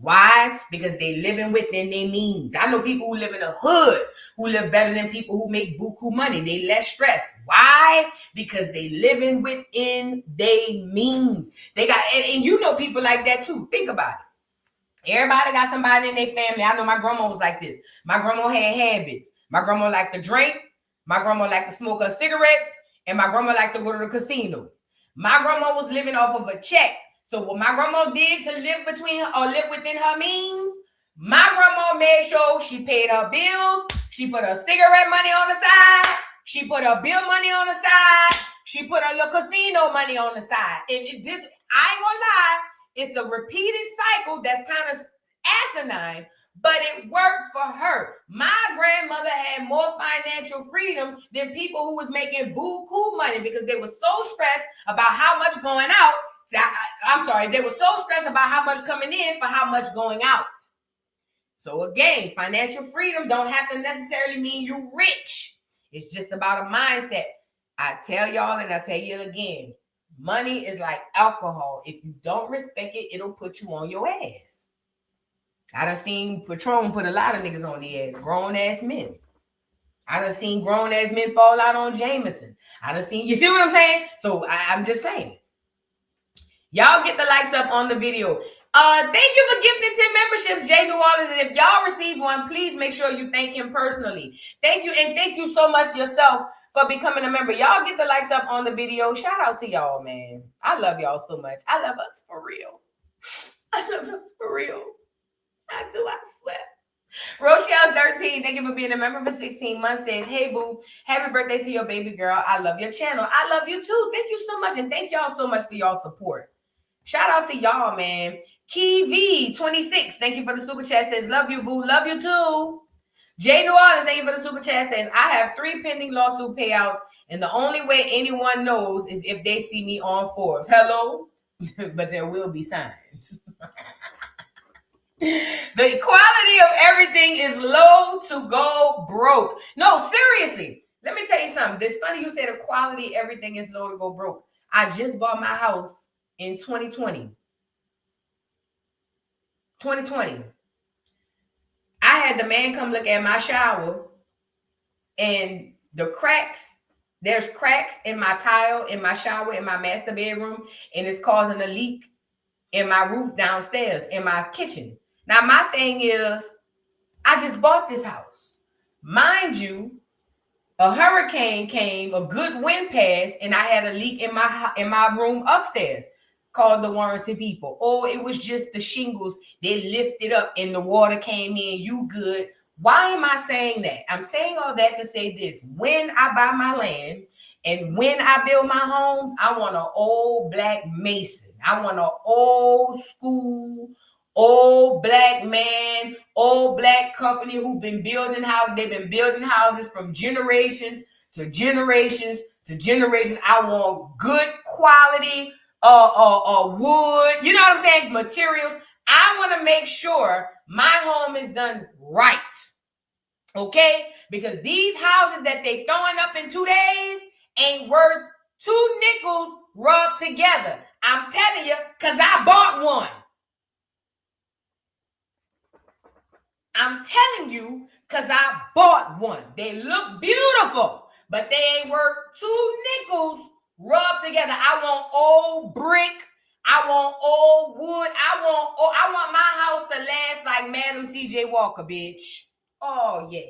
Why? Because they living within their means. I know people who live in a hood who live better than people who make buku money. They less stressed. Why? Because they living within their means. They got, and you know people like that too. Think about it. Everybody got somebody in their family. I know my grandma was like this. My grandma had habits. My grandma liked to drink. My grandma liked to smoke her cigarettes. And my grandma liked to go to the casino. My grandma was living off of a check. So what my grandma did to live between or live within her means, my grandma made sure she paid her bills. She put her cigarette money on the side. She put her bill money on the side. She put her little casino money on the side. And this, I ain't gonna lie, it's a repeated cycle that's kind of asinine, but it worked for her. My grandmother had more financial freedom than people who was making buku money because they were so stressed about how much going out. They were so stressed about how much coming in for how much going out. So again, financial freedom don't have to necessarily mean you're rich. It's just about a mindset. I tell y'all and I tell you again, money is like alcohol. If you don't respect it, it'll put you on your ass. I done seen Patron put a lot of niggas on the ass, grown ass men. I done seen grown ass men fall out on Jameson. I done seen, you see what I'm saying? So I'm just saying. Y'all get the likes up on the video. Thank you for gifting 10 memberships, Jay New Orleans. And if y'all receive one, please make sure you thank him personally. Thank you, and thank you so much yourself for becoming a member. Y'all get the likes up on the video. Shout out to y'all, man. I love y'all so much. I love us for real. I love us for real. I do, I swear. Rochelle 13, thank you for being a member for 16 months. Says, hey boo, happy birthday to your baby girl. I love your channel. I love you too. Thank you so much, and thank y'all so much for y'all support. Shout out to y'all, man. Key V 26, thank you for the super chat. Says, love you, boo. Love you too. Jay New Orleans, thank you for the super chat. Says, I have 3 pending lawsuit payouts, and the only way anyone knows is if they see me on Forbes. Hello? But there will be signs. The quality of everything is low to go broke. No, seriously. Let me tell you something. It's funny you say the quality everything is low to go broke. I just bought my house in 2020. 2020. I had the man come look at my shower, and the cracks, there's cracks in my tile, in my shower, in my master bedroom, and it's causing a leak in my roof downstairs in my kitchen. Now, my thing is, I just bought this house. Mind you, a hurricane came, a good wind passed, and I had a leak in my room upstairs. Called the warranty people. Oh, it was just the shingles. They lifted up and the water came in. You good. Why am I saying that? I'm saying all that to say this. When I buy my land and when I build my homes, I want an old black mason. I want an old school, old black man, old black company who've been building houses. They've been building houses from generations to generations to generations. I want good quality wood, you know what I'm saying? Materials. I want to make sure my home is done right. Okay? Because these houses that they throwing up in 2 days ain't worth 2 nickels rubbed together. I'm telling you, because I bought one. I'm telling you, because I bought one. They look beautiful, but they ain't worth 2 nickels rubbed together. I want old brick. I want old wood. I want my house to last like Madam C.J. Walker, bitch. Oh, yeah.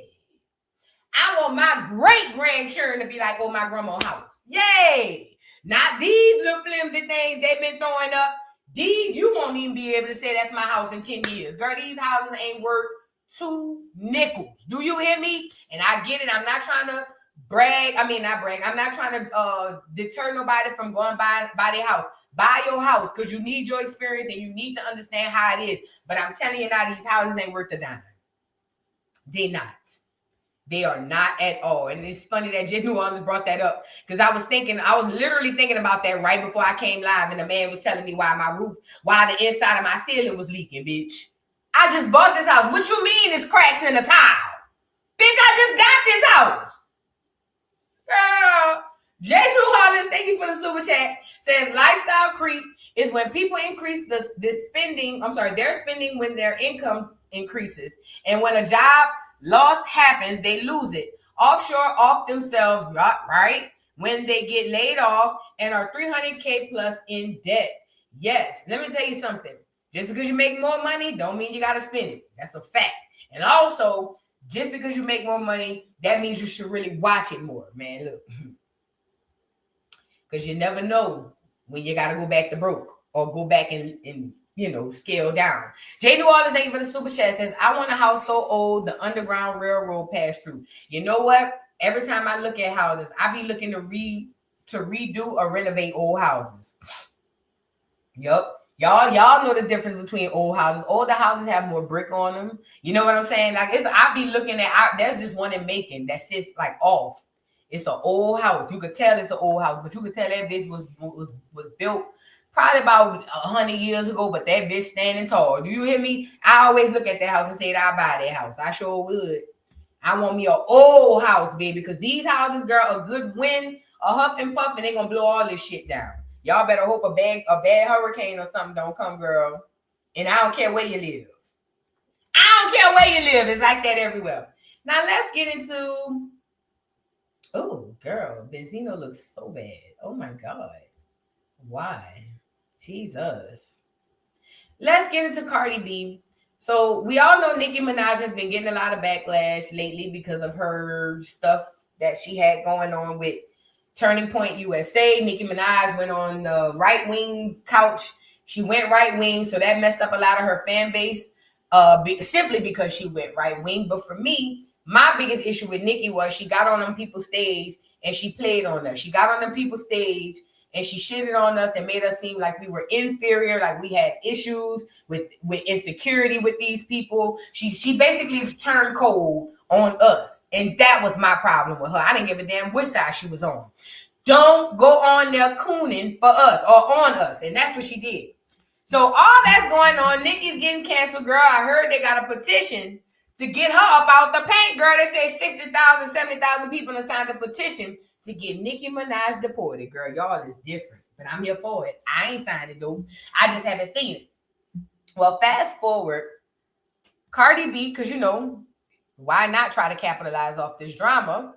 I want my great-grandchildren to be like, oh, my grandma's house. Yay. Not these little flimsy things they've been throwing up. These, you won't even be able to say that's my house in 10 years. Girl, these houses ain't worth 2 nickels. Do you hear me? And I get it. I'm not trying to brag. I mean, not brag. I'm not trying to deter nobody from going by their house. Buy your house because you need your experience and you need to understand how it is. But I'm telling you now, these houses ain't worth a dime. They're not. They are not at all. And it's funny that Jen New Orleans brought that up because I was literally thinking about that right before I came live, and the man was telling me why the inside of my ceiling was leaking, bitch. I just bought this house. What you mean it's cracks in the tile? Bitch, I just got this house. Girl. J. New Orleans, thank you for the super chat. Says lifestyle creep is when people increase their spending when their income increases. And when a job loss happens, they lose it. Offshore off themselves, right? When they get laid off and are 300K plus in debt. Yes, let me tell you something. Just because you make more money, don't mean you got to spend it. That's a fact. And also, just because you make more money, that means you should really watch it more, man. Look. Because you never know when you got to go back to broke or go back and scale down. J. New Orleans, thank you for the super chat. Says, I want a house so old the Underground Railroad passed through. You know what? Every time I look at houses, I be looking to redo or renovate old houses. Yup. Y'all know the difference between old houses. Older houses have more brick on them. You know what I'm saying? Like I be looking at, there's this one in Macon that sits like off. It's an old house. You could tell it's an old house, but you could tell that bitch was built probably about 100 years ago, but that bitch standing tall. Do you hear me? I always look at that house and say that I buy that house. I sure would. I want me an old house, baby, because these houses, girl, a good wind, a huff and puff, and they gonna blow all this shit down. Y'all better hope a bad hurricane or something don't come, girl. And I don't care where you live. I don't care where you live. It's like that everywhere. Now let's get into. Oh, girl, Benzino looks so bad. Oh my God. Why? Jesus. Let's get into Cardi B. So we all know Nicki Minaj has been getting a lot of backlash lately because of her stuff that she had going on with Turning Point USA. Nicki Minaj went on the right-wing couch. She went right-wing, so that messed up a lot of her fan base simply because she went right-wing. But for me, my biggest issue with Nicki was she got on them people's stage and she played on us. She got on them people's stage and she shitted on us and made us seem like we were inferior, like we had issues with insecurity with these people. She basically turned cold on us. And that was my problem with her. I didn't give a damn which side she was on. Don't go on there cooning for us or on us. And that's what she did. So all that's going on, Nicki's getting canceled, girl. I heard they got a petition to get her up out the paint, girl. They say 60,000, 70,000 people have signed a petition to get Nicki Minaj deported, girl. Y'all is different, but I'm here for it. I ain't signed it, though. I just haven't seen it. Well, fast forward, Cardi B, because, why not try to capitalize off this drama?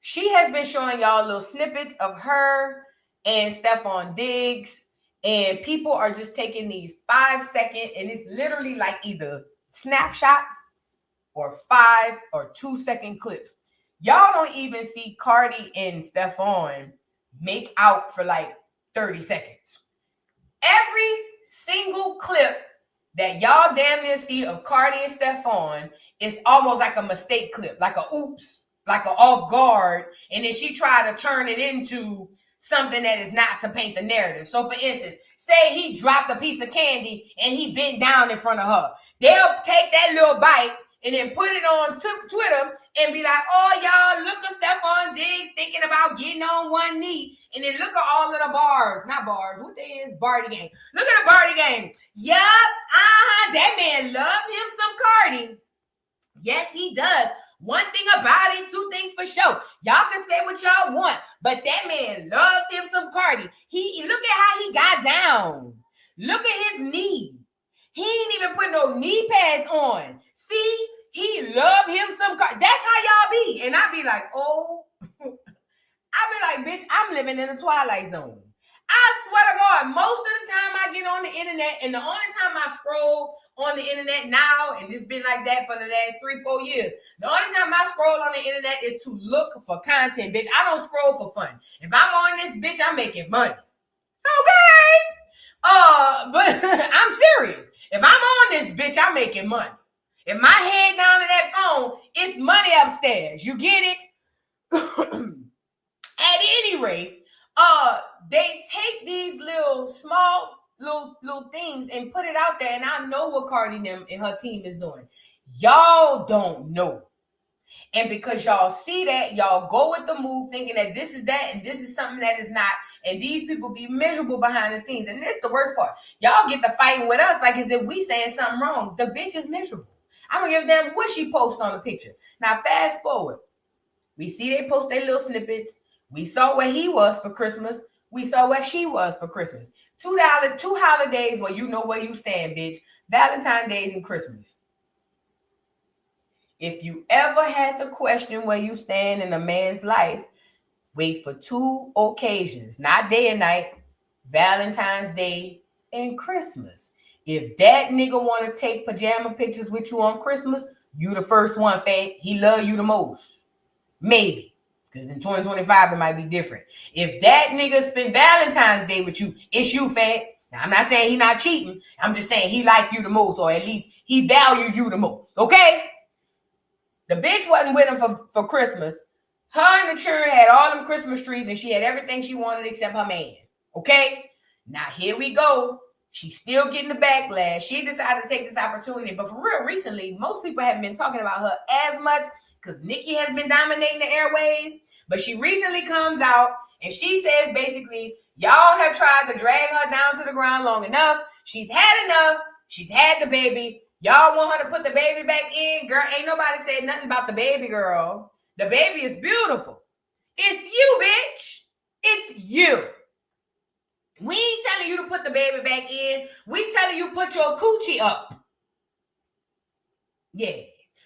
She has been showing y'all little snippets of her and Steffon Diggs, and people are just taking these 5-second, and it's literally like either snapshots or 5 or 2-second clips. Y'all don't even see Cardi and Steffon make out for like 30 seconds. Every single clip that y'all damn near see of Cardi and Steffon is almost like a mistake clip, like a oops, like a off guard, and then she tried to turn it into something that is not to paint the narrative. So for instance, say he dropped a piece of candy and he bent down in front of her. They'll take that little bite and then put it on Twitter and be like, oh, y'all, look at Steffon Diggs thinking about getting on one knee. And then look at all of the bars. Not bars. What they is? Barty gang. Look at the Barty gang. Yup. That man love him some Cardi. Yes, he does. One thing about it, 2 things for sure. Y'all can say what y'all want, but that man loves him some Cardi. Look at how he got down. Look at his knee. He ain't even put no knee pads on. See, he love him some Cardi. That's how y'all be. And I be like, oh. I be like, bitch, I'm living in the Twilight Zone. I swear to God, most of the time I get on the internet, and the only time I scroll on the internet now, and it's been like that for the last 3-4 years, the only time I scroll on the internet is to look for content, bitch. I don't scroll for fun. If I'm on this, bitch, I'm making money. Okay. But I'm serious. If I'm on this, bitch, I'm making money. If my head down to that phone, it's money upstairs. You get it? At any rate, they take these little small little things and put it out there, and I know what Cardi and her team is doing. Y'all don't know. And because y'all see that, y'all go with the move thinking that this is that and this is something that is not. And these people be miserable behind the scenes. And this is the worst part. Y'all get to fighting with us like as if we saying something wrong. The bitch is miserable. I don't give a damn what she posts on the picture. Now, fast forward. We see they post their little snippets. We saw where he was for Christmas. We saw where she was for Christmas. Two holidays where you know where you stand, bitch. Valentine's Days and Christmas. If you ever had to question where you stand in a man's life, wait for 2 occasions, not day and night, Valentine's Day and Christmas. If that nigga want to take pajama pictures with you on Christmas, you the first one, fat. He love you the most. Maybe. Because in 2025, it might be different. If that nigga spend Valentine's Day with you, it's you, fat. Now, I'm not saying he not cheating. I'm just saying he like you the most, or at least he value you the most. Okay? The bitch wasn't with him for Christmas. Her and the children had all them Christmas trees, and she had everything she wanted except her man. Okay? Now, here we go. She's still getting the backlash. She decided to take this opportunity. But for real, recently, most people haven't been talking about her as much because Nicki has been dominating the airways. But she recently comes out and she says basically, y'all have tried to drag her down to the ground long enough. She's had enough. She's had the baby. Y'all want her to put the baby back in? Girl, ain't nobody said nothing about the baby, girl. The baby is beautiful. It's you, bitch. It's you. We ain't telling you to put the baby back in. We telling you put your coochie up. Yeah.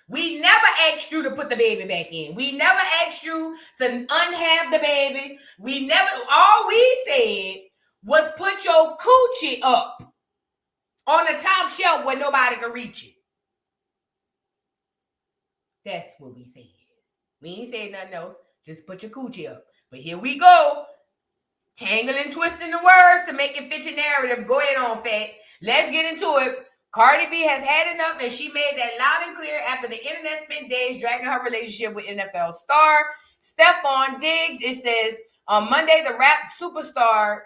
We never asked you to put the baby back in. We never asked you to unhab the baby. All we said was put your coochie up on the top shelf where nobody can reach it. That's what we said. We ain't said nothing else. Just put your coochie up. But here we go. Tangling, twisting the words to make it fit your narrative. Go ahead on, fat. Let's get into it. Cardi B has had enough, and she made that loud and clear after the internet spent days dragging her relationship with NFL star Steffon Diggs. It says, on Monday, the rap superstar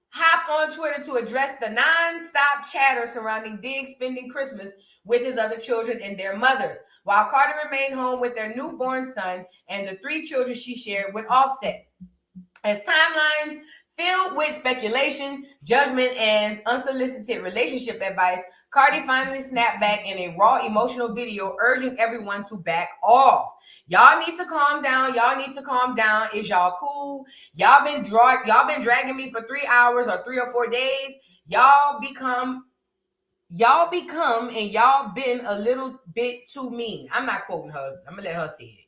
hopped on Twitter to address the non-stop chatter surrounding Diggs spending Christmas with his other children and their mothers, while Cardi remained home with their newborn son and the 3 children she shared with Offset. As timelines filled with speculation, judgment, and unsolicited relationship advice, Cardi finally snapped back in a raw emotional video urging everyone to back off. Y'all need to calm down. Y'all need to calm down. Is y'all cool? Y'all been dragging me for 3 hours or 3 or 4 days. Y'all become and y'all been a little bit too mean. I'm not quoting her. I'm gonna let her say it.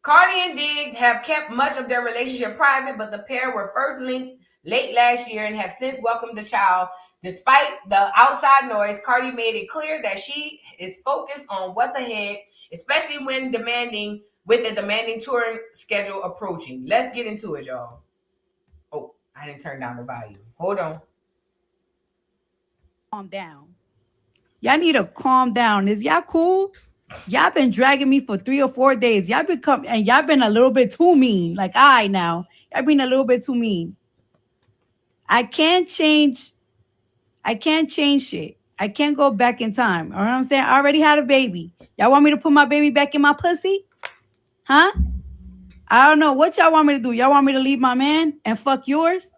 Cardi and Diggs have kept much of their relationship private, but the pair were first linked late last year and have since welcomed the child. Despite the outside noise, Cardi made it clear that she is focused on what's ahead, especially with the demanding touring schedule approaching. Let's get into it, y'all. Oh, I didn't turn down the volume. Hold on. Calm down. Y'all need to calm down. Is y'all cool? Y'all been dragging me for 3 or 4 days. Y'all been a little bit too mean. Like y'all been a little bit too mean. I can't change shit. I can't go back in time. You know what I'm saying? I already had a baby. Y'all want me to put my baby back in my pussy? Huh? I don't know. What y'all want me to do? Y'all want me to leave my man and fuck yours?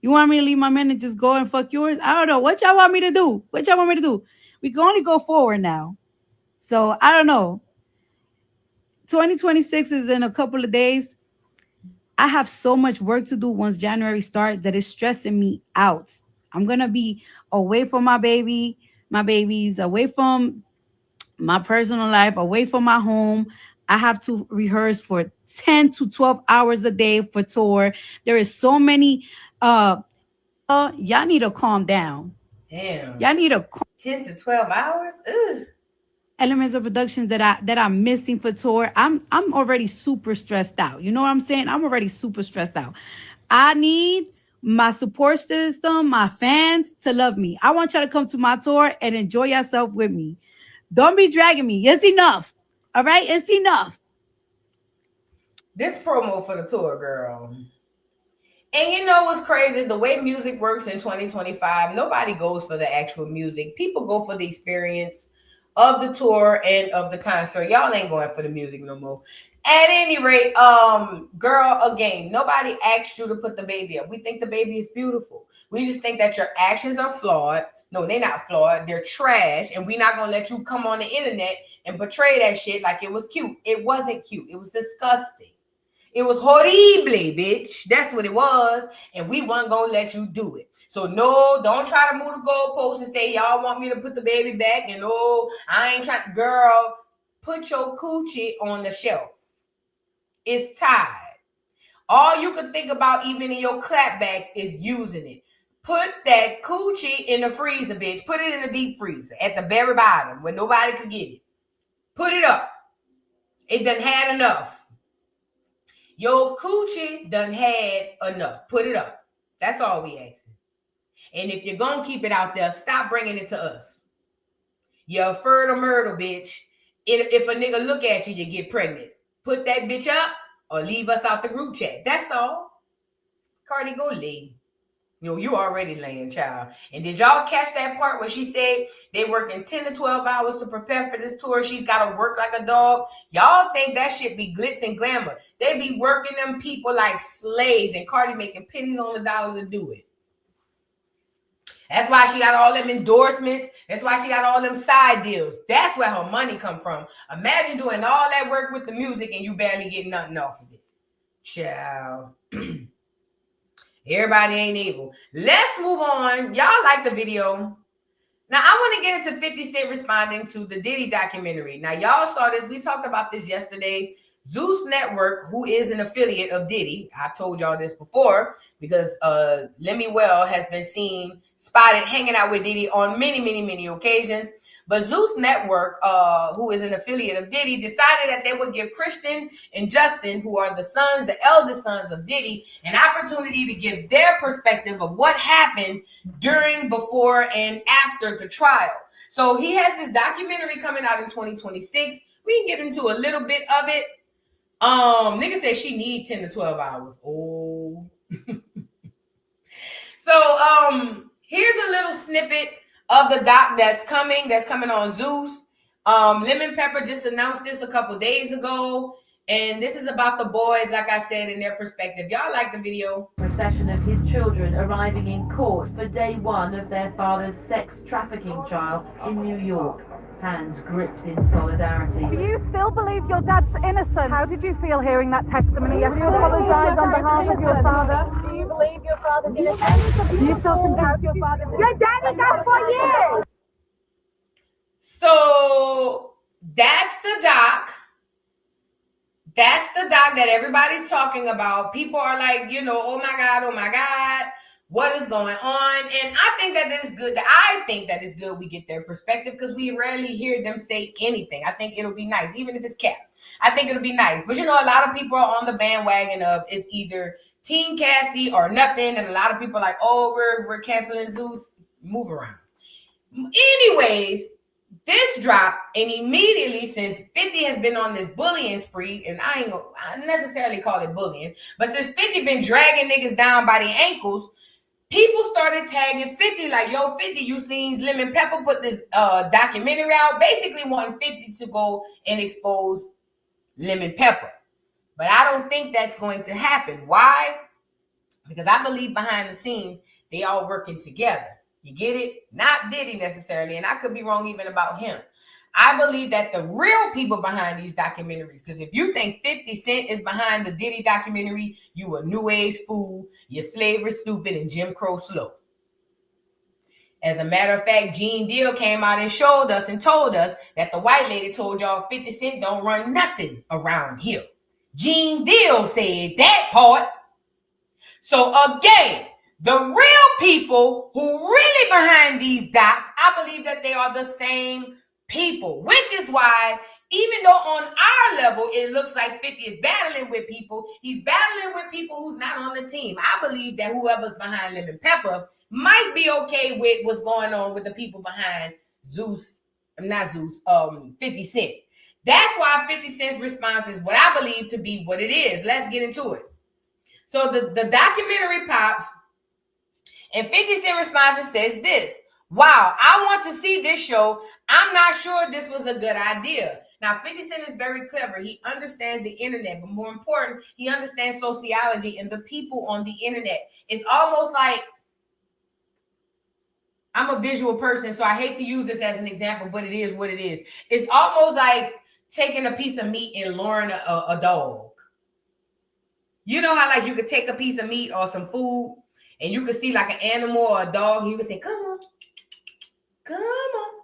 You want me to leave my man and just go and fuck yours? I don't know. What y'all want me to do? We can only go forward now. So I don't know. 2026 is in a couple of days. I have so much work to do once January starts that is stressing me out. I'm going to be away from my babies, away from my personal life, away from my home. I have to rehearse for 10 to 12 hours a day for tour. There is so many, y'all need to calm down. Damn. Y'all need to 10 to 12 hours? Ugh. Elements of production that I'm missing for tour. I'm already super stressed out. You know what I'm saying? I'm already super stressed out. I need my support system, my fans to love me. I want y'all to come to my tour and enjoy yourself with me. Don't be dragging me. It's enough. All right? It's enough. This promo for the tour, girl. And you know what's crazy? The way music works in 2025, nobody goes for the actual music. People go for the experience of the tour and of the concert. Y'all ain't going for the music no more. At any rate, girl, again, nobody asked you to put the baby up. We think the baby is beautiful. We just think that your actions are flawed. No, they're not flawed. They're trash. And we're not going to let you come on the internet and portray that shit like it was cute. It wasn't cute. It was disgusting. It was horrible, bitch. That's what it was. And we weren't going to let you do it. So, no, don't try to move the goalposts and say, y'all want me to put the baby back. And, no, I ain't trying to. Girl, put your coochie on the shelf. It's tied. All you can think about, even in your clapbacks, is using it. Put that coochie in the freezer, bitch. Put it in the deep freezer at the very bottom where nobody could get it. Put it up. It done had enough. Your coochie done had enough. Put it up. That's all we asking. And if you're going to keep it out there, stop bringing it to us. You're a fertile myrtle, bitch. If a nigga look at you, you get pregnant. Put that bitch up or leave us out the group chat. That's all. Cardi, go lay. You know, you already laying, child. And did y'all catch that part where she said they working 10 to 12 hours to prepare for this tour? She's got to work like a dog. Y'all think that shit be glitz and glamour. They be working them people like slaves, and Cardi making pennies on the dollar to do it. That's why she got all them endorsements. That's why she got all them side deals. That's where her money come from. Imagine doing all that work with the music and you barely get nothing off of it. Child. Everybody ain't able. Let's move on. Y'all like the video. Now, I want to get into 50 Cent responding to the Diddy documentary. Now, y'all saw this. We talked about this yesterday. Zeus Network, who is an affiliate of Diddy, I told y'all this before, because Lemmy Well has been seen spotted hanging out with Diddy on many, many, many occasions. But Zeus Network, who is an affiliate of Diddy, decided that they would give Christian and Justin, who are the eldest sons of Diddy, an opportunity to give their perspective of what happened during, before, and after the trial. So he has this documentary coming out in 2026. We can get into a little bit of it. Nigga said she need 10 to 12 hours. Oh. So, here's a little snippet of the doc that's coming on Zeus. Lemon Pepper just announced this a couple days ago. And this is about the boys, like I said, in their perspective. Y'all like the video? Procession of his children arriving in court for day one of their father's sex trafficking trial in New York. Hands gripped in solidarity. Do you still believe your dad's innocent? How did you feel hearing that testimony? Have you apologized on behalf of your father? Do you believe your father's innocent? Do you still think your father's innocent? Your daddy got 4 years! So, that's the doc. That's the doc that everybody's talking about. People are like, you know, oh my God, what is going on? And I think that is good. I think that it's good we get their perspective because we rarely hear them say anything. I think it'll be nice, even if it's cap. I think it'll be nice. But you know, a lot of people are on the bandwagon of it's either Team Cassie or nothing. And a lot of people are like, oh, we're canceling Zeus. Move around. Anyways, this dropped, and immediately, since 50 has been on this bullying spree, and I ain't gonna necessarily call it bullying, but since 50 been dragging niggas down by the ankles, people started tagging 50 like, yo, 50, you seen Lemon Pepper put this documentary out, basically wanting 50 to go and expose Lemon Pepper. But I don't think that's going to happen. Why? Because I believe behind the scenes, they all working together. You get it? Not Diddy necessarily, and I could be wrong even about him. I believe that the real people behind these documentaries, because if you think 50 Cent is behind the Diddy documentary, you a new age fool, you're slavery stupid, and Jim Crow slow. As a matter of fact, Gene Deal came out and showed us and told us that the white lady told y'all 50 Cent don't run nothing around here. Gene Deal said that part. So again, the real people who really behind these docs, I believe that they are the same people, which is why even though on our level, it looks like 50 is battling with people, he's battling with people who's not on the team. I believe that whoever's behind Lemon Pepper might be okay with what's going on with the people behind 50 Cent. That's why 50 Cent's response is what I believe to be what it is. Let's get into it. So the documentary pops, and 50 Cent responds and says this: wow, I want to see this show. I'm not sure this was a good idea. Now, 50 Cent is very clever. He understands the internet, but more important, he understands sociology and the people on the internet. It's almost like, I'm a visual person, so I hate to use this as an example, but it is what it is. It's almost like taking a piece of meat and luring a dog. You know how like you could take a piece of meat or some food and you could see like an animal or a dog and you could say, come on, come on.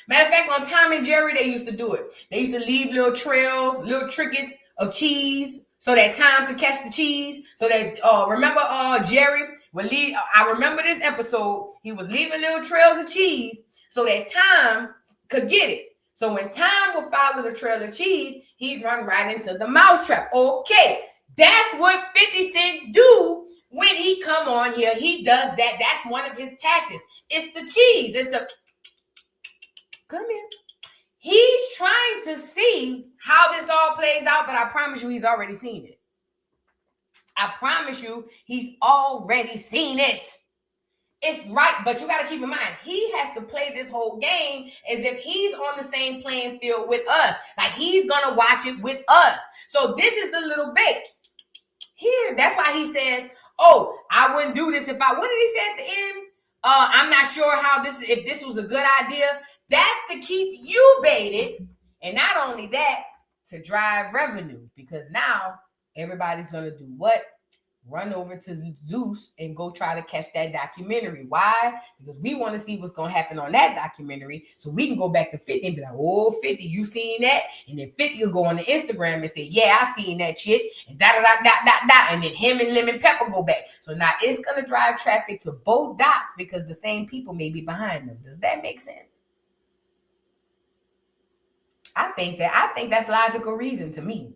Matter of fact, on Tom and Jerry, they used to do it. They used to leave little trails, little trinkets of cheese so that Tom could catch the cheese. So that, remember Jerry would leave, I remember this episode, he was leaving little trails of cheese so that Tom could get it. So when Tom would follow the trail of cheese, he'd run right into the mousetrap. Okay, that's what 50 Cent do when he come on here. He does that. That's one of his tactics. It's the cheese. It's the, come here. He's trying to see how this all plays out, but I promise you he's already seen it. I promise you he's already seen it. It's right, but you got to keep in mind, he has to play this whole game as if he's on the same playing field with us. Like he's going to watch it with us. So this is the little bait. Here, that's why he says, oh, I wouldn't do this if I, what did he say at the end? I'm not sure how this, if this was a good idea. That's to keep you baited. And not only that, to drive revenue. Because now everybody's going to do what? Run over to Zeus and go try to catch that documentary. Why? Because we want to see what's going to happen on that documentary so we can go back to 50 and be like, oh, 50, you seen that? And then 50 will go on the Instagram and say, yeah, I seen that shit. And da-da-da-da-da-da. And then him and Lemon Pepper go back. So now it's going to drive traffic to both dots because the same people may be behind them. Does that make sense? I think that's logical reason to me.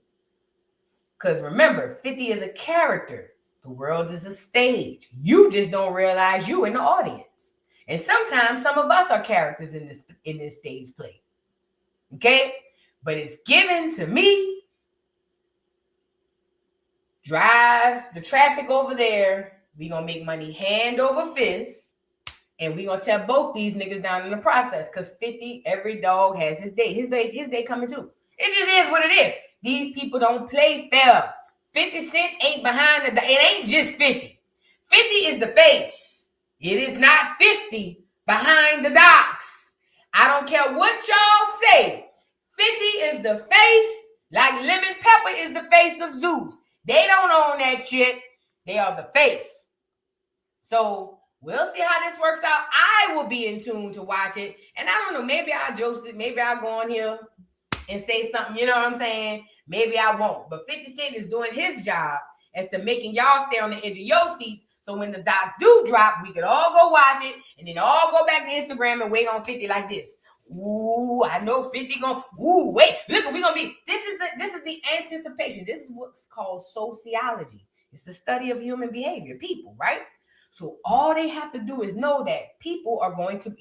Because remember, 50 is a character. The world is a stage. You just don't realize you in the audience. And sometimes some of us are characters in this stage play. Okay? But it's given to me. Drive the traffic over there. We gonna make money hand over fist. And we gonna tell both these niggas down in the process. Because 50, every dog has his day. His day coming too. It just is what it is. These people don't play fair. 50 Cent ain't behind the, it ain't just 50. 50 is the face. It is not 50 behind the docks. I don't care what y'all say. 50 is the face, like Lemon Pepper is the face of Zeus. They don't own that shit. They are the face. So we'll see how this works out. I will be in tune to watch it. And I don't know, maybe I'll Joce it. Maybe I'll go on here and say something, you know what I'm saying? Maybe I won't. But 50 Cent is doing his job as to making y'all stay on the edge of your seats. So when the doc do drop, we could all go watch it and then all go back to Instagram and wait on 50 like this. Ooh, I know 50 going, ooh, wait, look, we're going to be, this is the anticipation. This is what's called sociology. It's the study of human behavior, people, right? So all they have to do is know that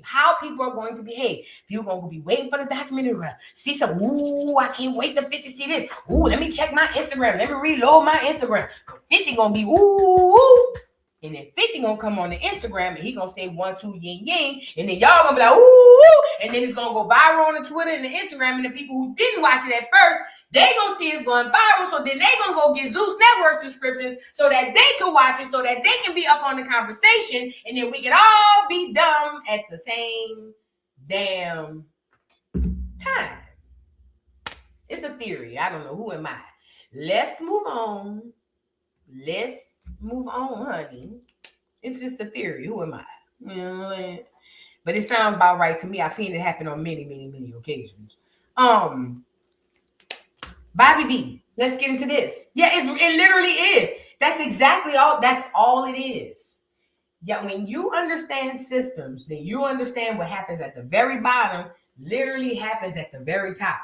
how people are going to behave. People are going to be waiting for the documentary. See some, ooh, I can't wait to 50 see this. Ooh, let me check my Instagram. Let me reload my Instagram. 50 going to be, ooh. And then 50 going to come on the Instagram and he going to say 1, 2, yin, yin. And then y'all going to be like, ooh. And then it's going to go viral on the Twitter and the Instagram. And the people who didn't watch it at first, they going to see it's going viral. So then they going to go get Zeus Network subscriptions so that they can watch it, so that they can be up on the conversation. And then we can all be dumb at the same damn time. It's a theory. I don't know. Who am I? Let's move on. Let's move on, honey. It's just a theory. Who am I? You know, but it sounds about right to me. I've seen it happen on many, many, many occasions. Bobby V, let's get into this. Yeah, it literally is. That's exactly all. That's all it is. Yeah, when you understand systems, then you understand what happens at the very bottom literally happens at the very top.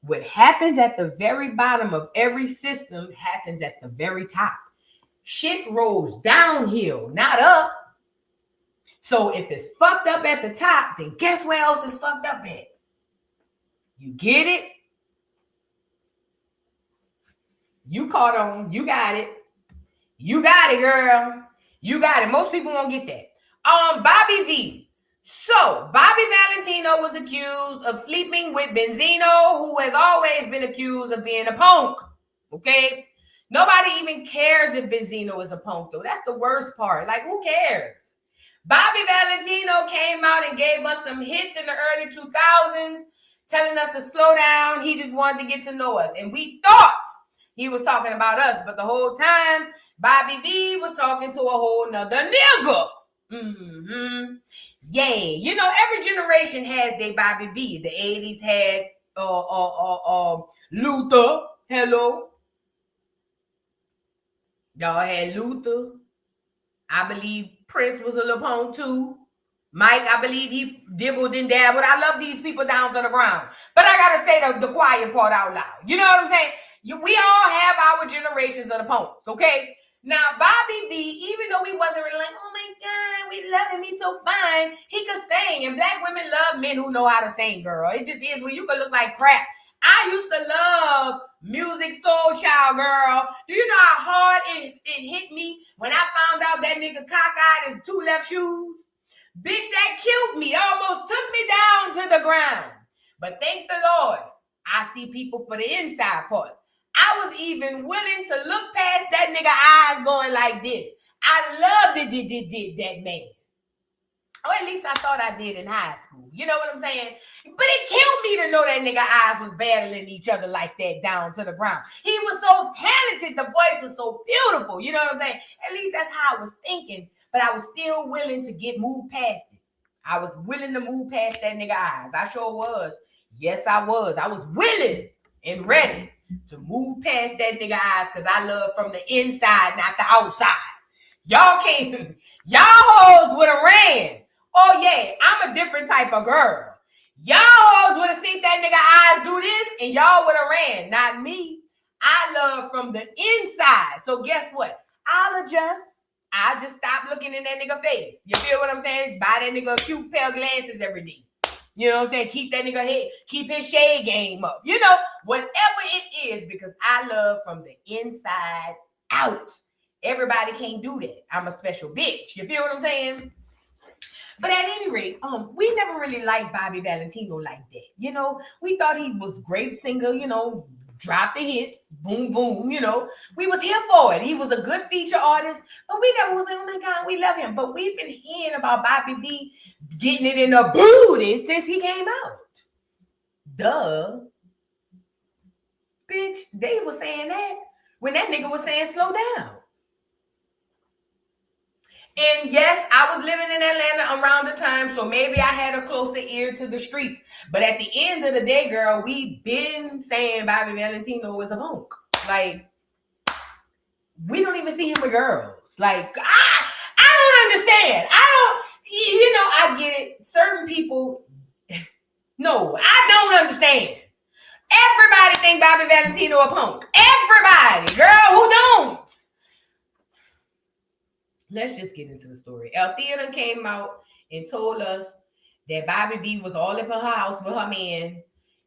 What happens at the very bottom of every system happens at the very top. Shit rolls downhill, not up. So if it's fucked up at the top, then guess where else is fucked up at? You get it? You caught on. You got it. You got it, girl. You got it. Most people won't get that. Bobby V. So, Bobby Valentino was accused of sleeping with Benzino, who has always been accused of being a punk. Okay? Nobody even cares if Benzino is a punk, though. That's the worst part. Like, who cares? Bobby Valentino came out and gave us some hits in the early 2000s, telling us to slow down. He just wanted to get to know us. And we thought he was talking about us, but the whole time, Bobby V was talking to a whole nother nigga. Mm-hmm. Yeah, you know, every generation has their Bobby V. The 80s had Luther. Hello. Y'all had Luther. I believe Prince was a little punk too. Mike, I believe he dibbled and dabbled. I love these people down to the ground. But I gotta say the quiet part out loud. You know what I'm saying? We all have our generations of the punks, okay? Now, Bobby V, even though he wasn't really like, oh my God, we love him, he's so fine, he could sing. And black women love men who know how to sing, girl. It just is when you could look like crap. I used to love Music Soul Child, girl. Do you know how hard it hit me when I found out that nigga cockeyed his 2 left shoes? Bitch, that killed me. Almost took me down to the ground. But thank the Lord, I see people for the inside part. I was even willing to look past that nigga eyes going like this. I loved it, that man. Or at least I thought I did in high school. You know what I'm saying? But it killed me to know that nigga eyes was battling each other like that down to the ground. He was so talented. The voice was so beautiful. You know what I'm saying? At least that's how I was thinking. But I was still willing to move past it. I was willing to move past that nigga eyes. I sure was. Yes, I was. I was willing and ready to move past that nigga eyes because I love from the inside, not the outside. Y'all can't, y'all hoes would have ran. Oh yeah, I'm a different type of girl. Y'all hoes would have seen that nigga eyes do this and y'all would have ran. Not me. I love from the inside. So guess what? I'll adjust. I just stop looking in that nigga face. You feel what I'm saying? Buy that nigga a cute pair of glasses every day. You know what I'm saying? Keep that nigga head, keep his shade game up. You know, whatever it is, because I love from the inside out. Everybody can't do that. I'm a special bitch. You feel what I'm saying? But at any rate, we never really liked Bobby Valentino like that. You know, we thought he was a great singer, you know, drop the hits, boom, boom, you know. We was here for it. He was a good feature artist, but we never was like, oh my God, we love him. But we've been hearing about Bobby V getting it in the booty since he came out. Duh. Bitch, they was saying that when that nigga was saying slow down. And yes, I was living in Atlanta around the time, so maybe I had a closer ear to the streets. But at the end of the day, girl, we been saying Bobby Valentino was a punk. Like, we don't even see him with girls. Like, I don't understand. I get it. Certain people, no, I don't understand. Everybody think Bobby Valentino a punk. Everybody. Girl, who don't? Let's just get into the story. Althea came out and told us that Bobby V was all up in her house with her man,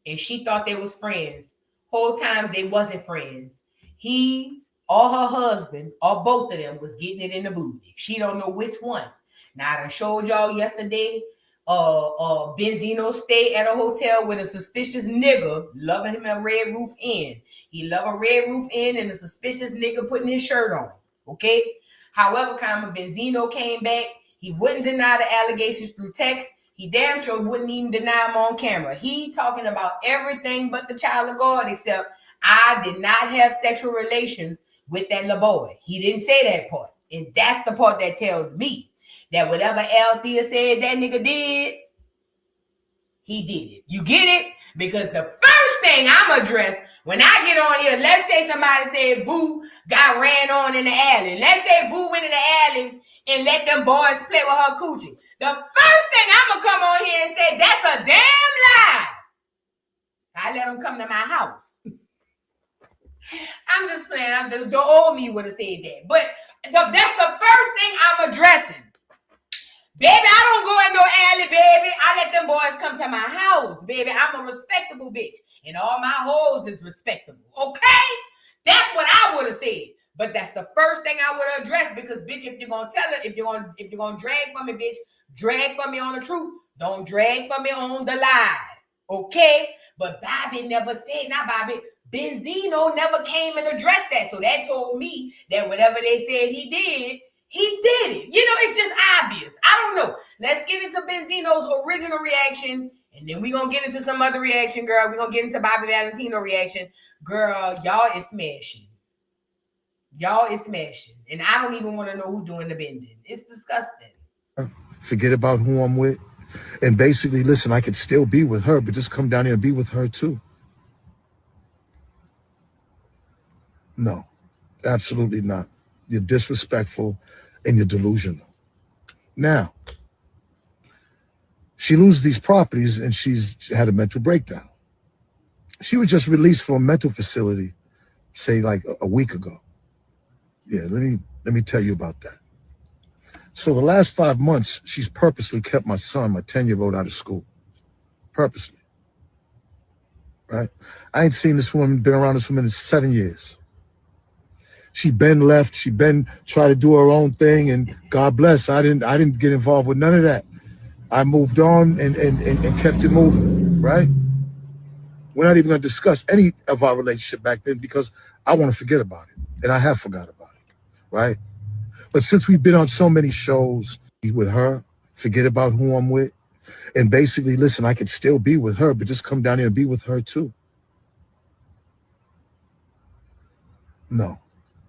and she thought they was friends. Whole time they wasn't friends. He or her husband or both of them was getting it in the booty. She don't know which one. Now I done showed y'all yesterday. Benzino stayed at a hotel with a suspicious nigga loving him a Red Roof Inn. He love a Red Roof Inn and a suspicious nigga putting his shirt on. Okay. However, Benzino came back. He wouldn't deny the allegations through text. He damn sure wouldn't even deny them on camera. He talking about everything but the child of God, except I did not have sexual relations with that little boy. He didn't say that part. And that's the part that tells me that whatever Althea said that nigga did, he did it. You get it? Because the first thing I'm address when I get on here, let's say somebody said Vu got ran on in the alley. Let's say Vu went in the alley and let them boys play with her coochie. The first thing I'm going to come on here and say, that's a damn lie. I let them come to my house. I'm just playing. The old me would have said that. But that's the first thing I'm addressing. Baby, I don't go in no alley, baby. I let them boys come to my house, baby. I'm a respectable bitch. And all my hoes is respectable. Okay? That's what said. But that's the first thing I would address because, bitch, if you're gonna tell it, if you're gonna drag for me, bitch, drag for me on the truth. Don't drag for me on the lie. Okay? But Bobby never said, not Bobby, Benzino never came and addressed that. So that told me that whatever they said he did it. You know, it's just obvious. I don't know. Let's get into Benzino's original reaction. And then we're going to get into some other reaction, girl. We're going to get into Bobby Valentino reaction. Girl, y'all is smashing. Y'all is smashing. And I don't even want to know who's doing the bending. It's disgusting. Forget about who I'm with. And basically, listen, I could still be with her, but just come down here and be with her too. No, absolutely not. You're disrespectful and you're delusional. Now, she loses these properties and she's had a mental breakdown. She was just released from a mental facility, say like a week ago. Yeah, let me tell you about that. So the last 5 months, she's purposely kept my son, my 10-year-old, out of school. Purposely. Right? I ain't seen this woman, been around this woman in 7 years. She been left, she been try to do her own thing, and God bless, I didn't get involved with none of that. I moved on and kept it moving, right? We're not even gonna discuss any of our relationship back then because I want to forget about it, and I have forgot about it, right? But since we've been on so many shows with her, forget about who I'm with, and basically, listen, I could still be with her, but just come down here and be with her too. No,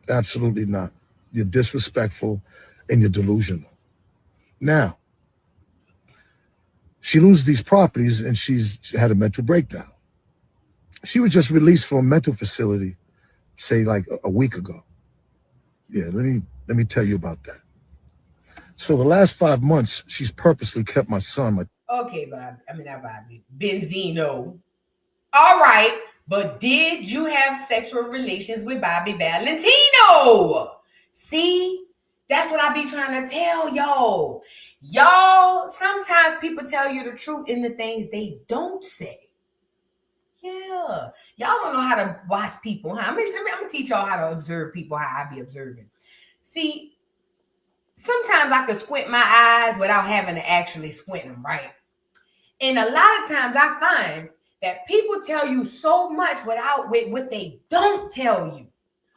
absolutely not. You're disrespectful and you're delusional. Now, she loses these properties and she's had a mental breakdown. She was just released from a mental facility, say like a week ago. Yeah, let me tell you about that. So the last 5 months, she's purposely kept my son. Okay, Bob. I mean, not Bobby. Benzino. All right, but did you have sexual relations with Bobby Valentino? See, that's what I be trying to tell y'all. Y'all, sometimes people tell you the truth in the things they don't say. Yeah, y'all don't know how to watch people. Huh? I'm gonna teach y'all how to observe people, how I be observing. See, sometimes I could squint my eyes without having to actually squint them, right? And a lot of times I find that people tell you so much with what they don't tell you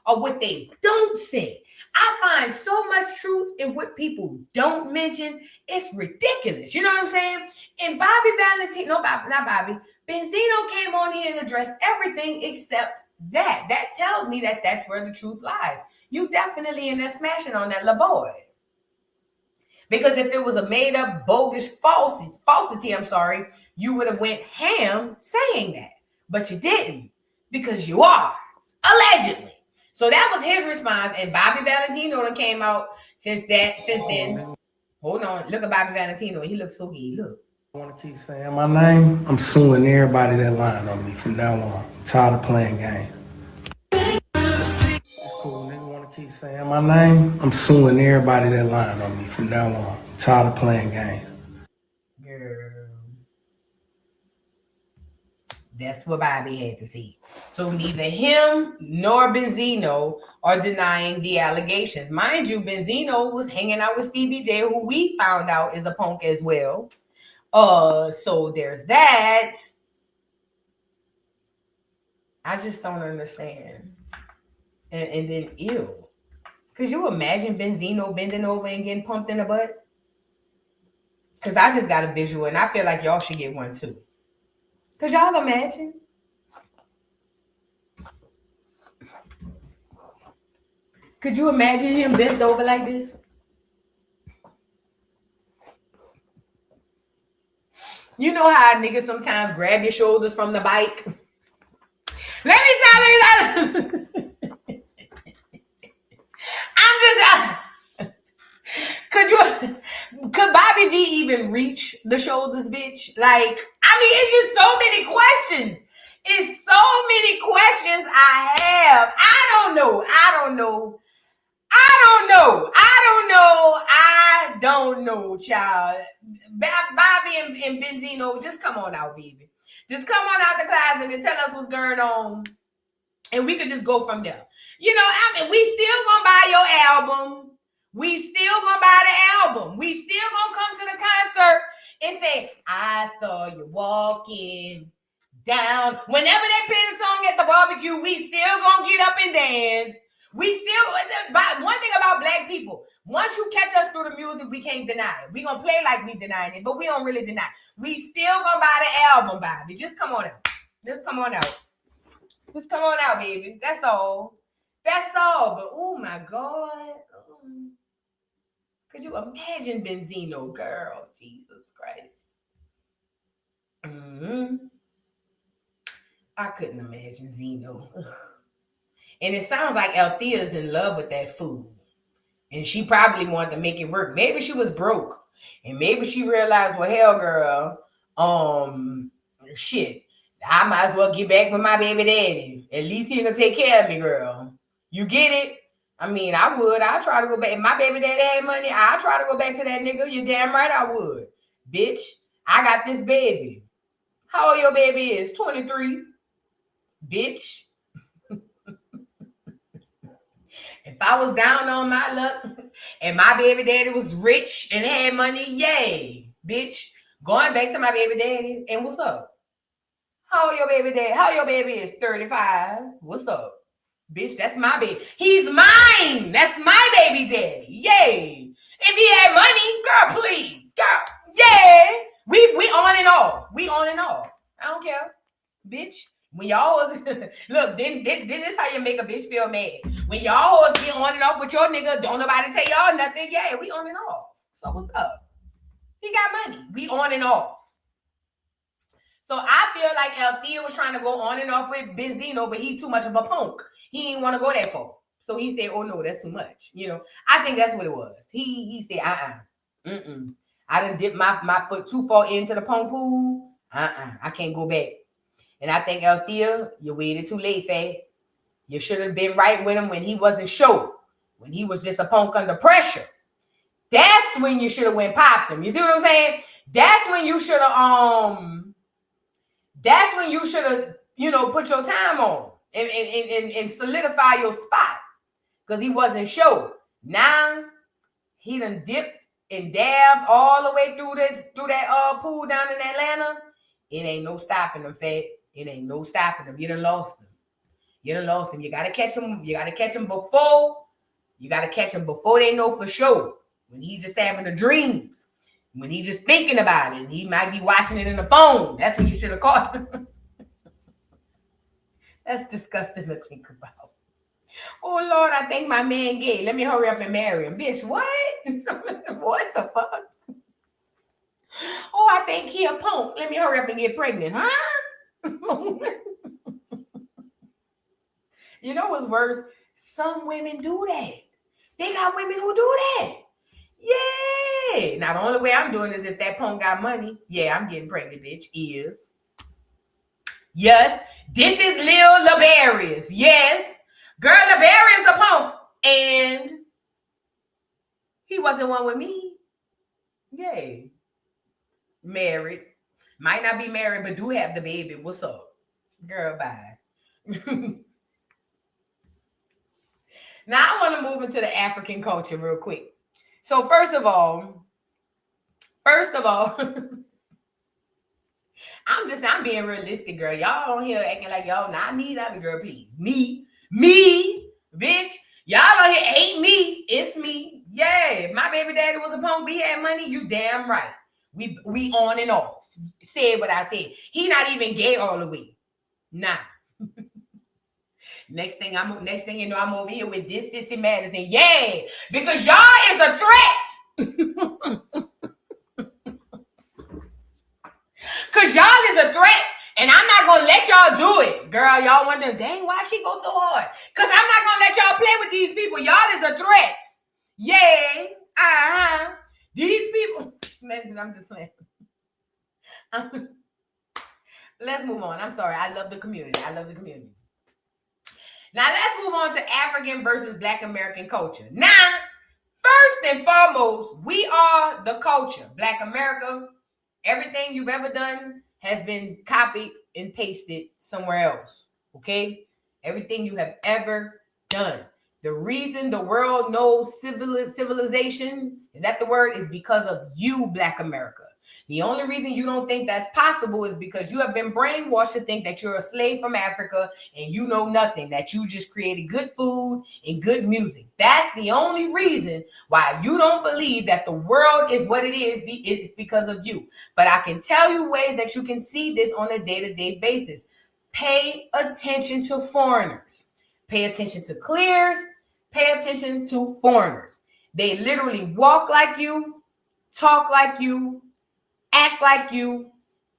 or what they don't say. I find so much truth in what people don't mention. It's ridiculous. You know what I'm saying? And Bobby Valentino, not Bobby, Benzino came on here and addressed everything except that. That tells me that that's where the truth lies. You definitely in there smashing on that little boy. Because if it was a made up, bogus falsity, you would have went ham saying that. But you didn't because you are, allegedly. So that was his response. And Bobby Valentino done came out since then. Hold on. Look at Bobby Valentino. He looks so gay. Look. I want to keep saying my name. I'm suing everybody that lying on me from now on. I'm tired of playing games. It's cool, nigga. Want to keep saying my name. I'm suing everybody that lying on me from now on. I'm tired of playing games. Girl. That's what Bobby had to say. So neither him nor Benzino are denying the allegations. Mind you, Benzino was hanging out with Stevie J, who we found out is a punk as well. So there's that. I just don't understand. And then ew. Could you imagine Benzino bending over and getting pumped in the butt? Because I just got a visual and I feel like y'all should get one too. Could y'all imagine? Could you imagine him bent over like this? You know how niggas sometimes grab your shoulders from the bike? Let me stop. Could Bobby V even reach the shoulders, bitch? Like, I mean, it's just so many questions. It's so many questions I have. I don't know, child. Bobby and Benzino, just come on out, baby. Just come on out the closet and tell us what's going on. And we could just go from there. You know, I mean, we still gonna buy your album. We still gonna buy the album. We still gonna come to the concert and say, I saw you walking down. Whenever they play the song at the barbecue, we still gonna get up and dance. We still, but one thing about black people, once you catch us through the music, we can't deny it. We gonna play like we denying it, but we don't really deny it. We still gonna buy the album, Bobby. Just come on out. Just come on out. Just come on out, baby. That's all. That's all. But oh my God. Could you imagine Benzino, girl? Jesus Christ. I couldn't imagine Zeno. And it sounds like Althea's in love with that food. And she probably wanted to make it work. Maybe she was broke. And maybe she realized, well, hell, girl, shit, I might as well get back with my baby daddy. At least he gonna take care of me, girl. You get it? I mean, I would. I'd try to go back. If my baby daddy had money, I'd try to go back to that nigga. You're damn right I would. Bitch, I got this baby. How old your baby is? 23. Bitch. If I was down on my luck and my baby daddy was rich and had money, yay, bitch. Going back to my baby daddy, and what's up? How old your baby daddy? How your baby is? 35. What's up? Bitch, that's my baby. He's mine. That's my baby daddy. Yay. If he had money, girl, please. Girl, yeah. We on and off. We on and off. I don't care. Bitch. When y'all look, then this how you make a bitch feel mad. When y'all hoes get on and off with your nigga, don't nobody tell y'all nothing. Yeah, we on and off. So what's up? He got money. We on and off. So I feel like Althea was trying to go on and off with Benzino, but he too much of a punk. He didn't want to go that far. So he said, oh no, that's too much. You know, I think that's what it was. He said, I done dipped my foot too far into the punk pool. I can't go back. And I think, Althea, you waited too late, fat. You should have been right with him when he wasn't sure. When he was just a punk under pressure. That's when you should have went popped him. You see what I'm saying? That's when you should have put your time on and solidify your spot. Because he wasn't sure. Now he done dipped and dabbed all the way through that pool down in Atlanta. It ain't no stopping him, fat. It ain't no stopping him. You done lost him. You done lost him. You gotta catch him. You gotta catch him before. You gotta catch him before they know for sure. When he's just having the dreams. When he's just thinking about it. And he might be watching it in the phone. That's when you should have caught him. That's disgusting to think about. Oh Lord, I think my man gay. Let me hurry up and marry him. Bitch, what? What the fuck? Oh, I think he a punk. Let me hurry up and get pregnant, huh? You know what's worse? Some women do that. They got women who do that. Yeah. Now, the only way I'm doing is if that punk got money. Yeah, I'm getting pregnant, bitch. Yes. This is Lil Labarius. Yes. Girl, Labarius a punk. And he wasn't one with me. Yay. Married. Might not be married, but do have the baby. What's up? Girl, bye. Now, I want to move into the African culture real quick. So, first of all, I'm being realistic, girl. Y'all on here acting like y'all not me, not the girl, please. Me, bitch. Y'all on here ain't me. It's me. Yeah, if my baby daddy was a punk, he had money, you damn right. We on and off. Said what I said. He not even gay all the way. Nah. Next thing you know, I'm over here with this Sissy Madison. Yeah, because y'all is a threat. Because y'all is a threat. And I'm not going to let y'all do it. Girl, y'all wonder, dang, why she go so hard? Because I'm not going to let y'all play with these people. Y'all is a threat. Yeah. These people. I'm just saying. Let's move on. I'm sorry. I love the community. Now, let's move on to African versus Black American culture. Now, first and foremost, we are the culture. Black America, everything you've ever done has been copied and pasted somewhere else. Okay? Everything you have ever Done. The reason the world knows civilization, is that the word, is because of you, Black America. The only reason you don't think that's possible is because you have been brainwashed to think that you're a slave from Africa and you know nothing, that you just created good food and good music. That's the only reason why you don't believe that the world is what it is. It's because of you. But I can tell you ways that you can see this on a day-to-day basis. Pay attention to foreigners. Pay attention to clears. Pay attention to foreigners. They literally walk like you, talk like you, act like you,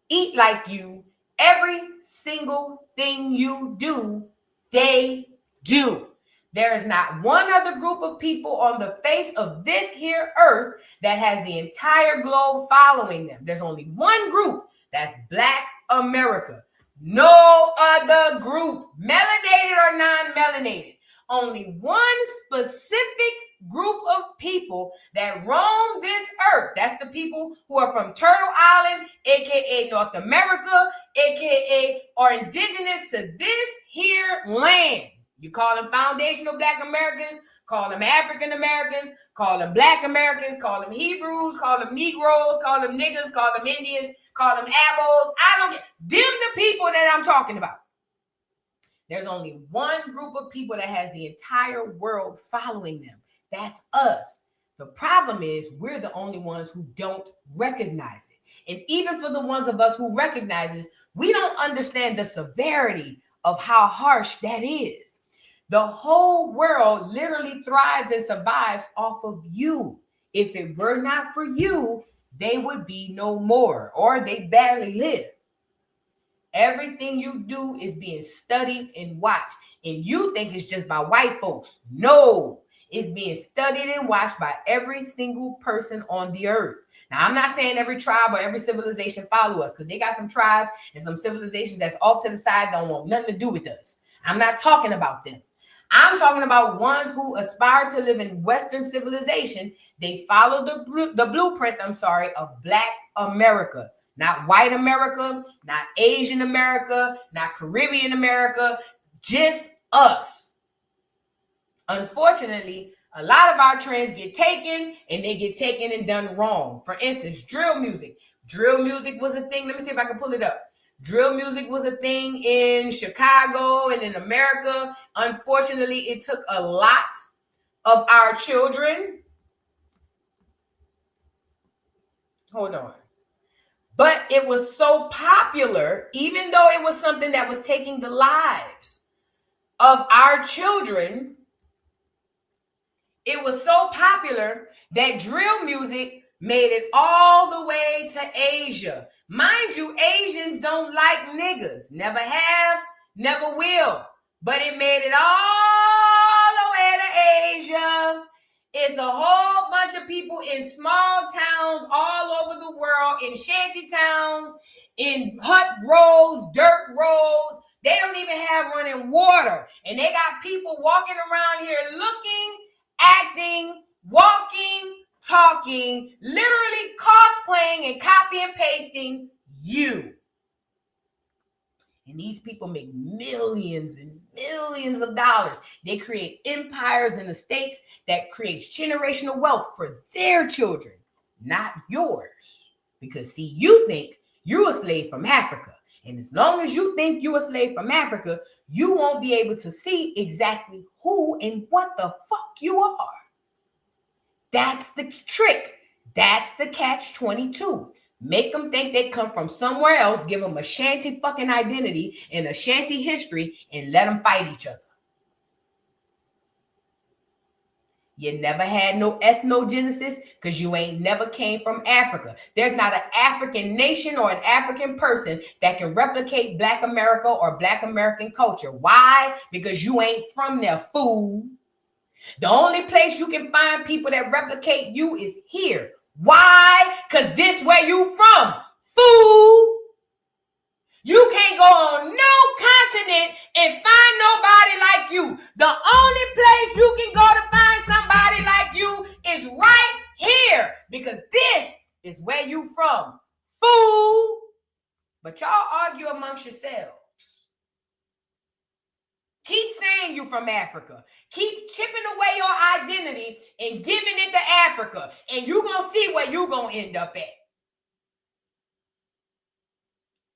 eat like you. Every single thing you do, they do. There is not one other group of people on the face of this here earth that has the entire globe following them. There's only one group, that's Black America. No other group, melanated or non-melanated. Only one specific group of people that roam this earth. That's the people who are from Turtle Island, aka North America, aka are indigenous to this here land. You call them foundational Black Americans, call them African Americans, call them Black Americans, call them Hebrews, call them Negroes, call them niggas, call them Indians, call them Abos. I don't get them, the people that I'm talking about. There's only one group of people that has the entire world following them. That's us. The problem is we're the only ones who don't recognize it. And even for the ones of us who recognize it, we don't understand the severity of how harsh that is. The whole world literally thrives and survives off of you. If it were not for you, they would be no more, or they barely live. Everything you do is being studied and watched. And you think it's just by white folks. No, it's being studied and watched by every single person on the earth. Now, I'm not saying every tribe or every civilization follow us, because they got some tribes and some civilizations that's off to the side, don't want nothing to do with us. I'm not talking about them. I'm talking about ones who aspire to live in Western civilization. They follow the blueprint, of Black America. Not white America, not Asian America, not Caribbean America, just us. Unfortunately, a lot of our trends get taken, and they get taken and done wrong. For instance, drill music. Drill music was a thing. Let me see if I can pull it up. Drill music was a thing in Chicago and in America. Unfortunately, it took a lot of our children. Hold on. But it was so popular, even though it was something that was taking the lives of our children, it was so popular that drill music made it all the way to Asia. Mind you, Asians don't like niggas. Never have, never will. But it made it all the way to Asia. It's a whole bunch of people in small towns all over the world, in shanty towns, in hut roads, dirt roads. They don't even have running water. And they got people walking around here looking, acting, walking, talking, literally cosplaying and copy and pasting you. And these people make millions and millions of dollars. They create empires and estates that creates generational wealth for their children, not yours. Because see, you think you're a slave from Africa. And as long as you think you're a slave from Africa, you won't be able to see exactly who and what the fuck you are. That's the trick. That's the catch-22. Make them think they come from somewhere else, give them a shanty fucking identity and a shanty history, and let them fight each other. You never had no ethnogenesis because you ain't never came from Africa. There's not an African nation or an African person that can replicate Black America or Black American culture. Why? Because you ain't from there, fool. The only place you can find people that replicate you is here. Why? Because this where you from, fool. You can't go on no continent and find nobody like you. The only place you can go to find somebody like you is right here, because this is where you from, fool. But y'all argue amongst yourselves. Keep saying you from Africa. Keep chipping away your identity and giving it to Africa. And you're going to see where you're going to end up at.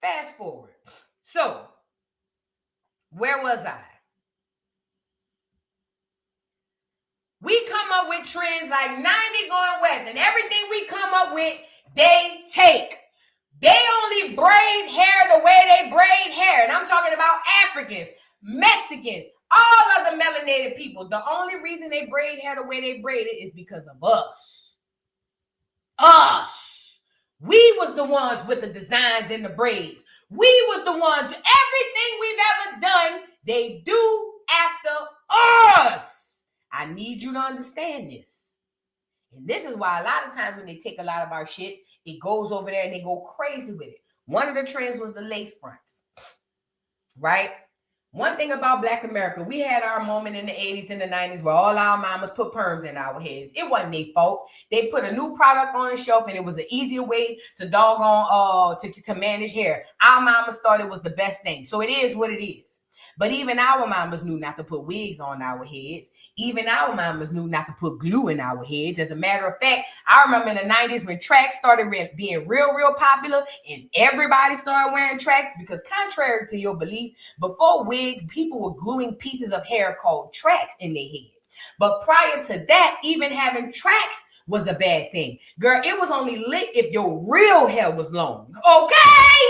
Fast forward. So, where was I? We come up with trends like 90 going west, and everything we come up with, they take. They only braid hair the way they braid hair. And I'm talking about Africans, Mexicans, all of the melanated people. The only reason they braid hair the way they braid it is because of us. Us. We was the ones with the designs and the braids. We was the ones, everything we've ever done, they do after us. I need you to understand this. And this is why a lot of times when they take a lot of our shit, it goes over there and they go crazy with it. One of the trends was the lace fronts, right? One thing about Black America, we had our moment in the 80s and the 90s where all our mamas put perms in our heads. It wasn't their fault. They put a new product on the shelf and it was an easier way to doggone to manage hair. Our mamas thought it was the best thing. So it is what it is. But even our mamas knew not to put wigs on our heads. Even our mamas knew not to put glue in our heads. As a matter of fact, I remember in the 90s when tracks started being real popular and everybody started wearing tracks because contrary to your belief, before wigs, people were gluing pieces of hair called tracks in their head. But prior to that, even having tracks was a bad thing. Girl, it was only lit if your real hair was long. Okay?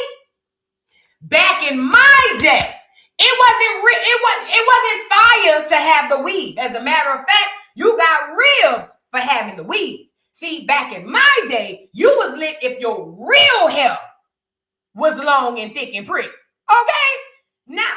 Back in my day, it wasn't fire to have the weave. As a matter of fact, you got ribbed for having the weave. See, back in my day, you was lit if your real hair was long and thick and pretty. Okay? Now,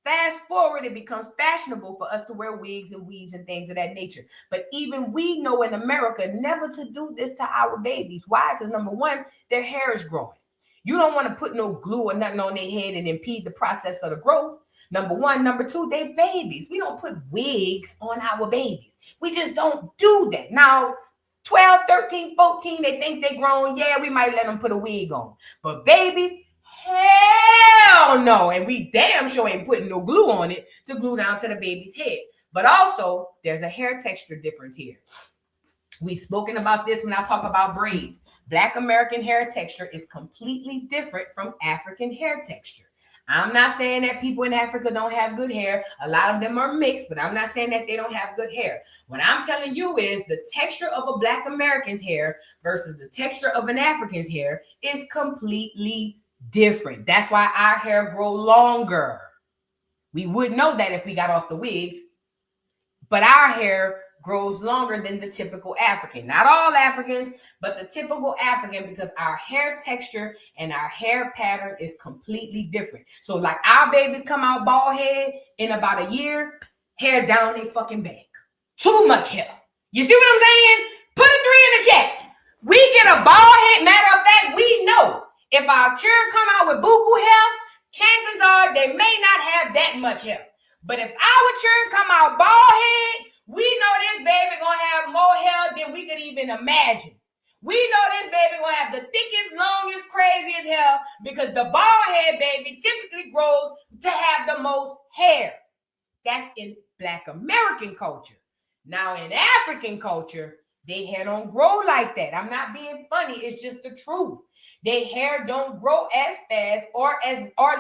fast forward, it becomes fashionable for us to wear wigs and weaves and things of that nature. But even we know in America never to do this to our babies. Why? Because number one, their hair is growing. You don't want to put no glue or nothing on their head and impede the process of the growth. Number one. Number two, they babies. We don't put wigs on our babies. We just don't do that. Now, 12, 13, 14, they think they grown. Yeah, we might let them put a wig on. But babies, hell no. And we damn sure ain't putting no glue on it to glue down to the baby's head. But also, there's a hair texture difference here. We've spoken about this when I talk about braids. Black American hair texture is completely different from African hair texture. I'm not saying that people in Africa don't have good hair. A lot of them are mixed, but I'm not saying that they don't have good hair. What I'm telling you is the texture of a Black American's hair versus the texture of an African's hair is completely different. That's why our hair grows longer. We would know that if we got off the wigs, but our hair grows longer than the typical African. Not all Africans, but the typical African, because our hair texture and our hair pattern is completely different. So like our babies come out bald head in about a year, hair down their fucking back. Too much hair. You see what I'm saying? Put a 3 in the chat. We get a bald head. Matter of fact, we know if our children come out with buku hair, chances are they may not have that much hair. But if our children come out bald head, we know this baby gonna have more hair than we could even imagine. We know this baby gonna have the thickest, longest, craziest hair because the bald head baby typically grows to have the most hair. That's in Black American culture. Now in African culture, their hair don't grow like that. I'm not being funny. It's just the truth. Their hair don't grow as fast or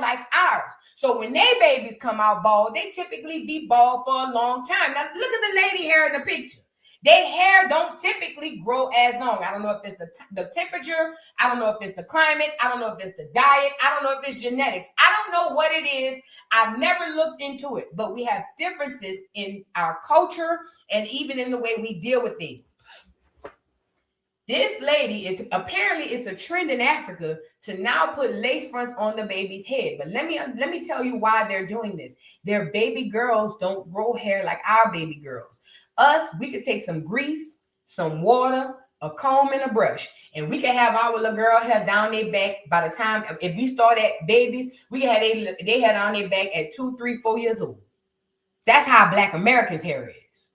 like ours. So when their babies come out bald, they typically be bald for a long time. Now look at the lady hair in the picture. Their hair don't typically grow as long. I don't know if it's the temperature. I don't know if it's the climate. I don't know if it's the diet. I don't know if it's genetics. I don't know what it is. I've never looked into it. But we have differences in our culture and even in the way we deal with things. This lady, apparently it's a trend in Africa to now put lace fronts on the baby's head. But let me tell you why they're doing this. Their baby girls don't grow hair like our baby girls. Us, we could take some grease, some water, a comb, and a brush, and we can have our little girl hair down their back. By the time, if we start at babies, we can have they hair down their back at 2, 3, 4 years old. That's how Black Americans' hair is.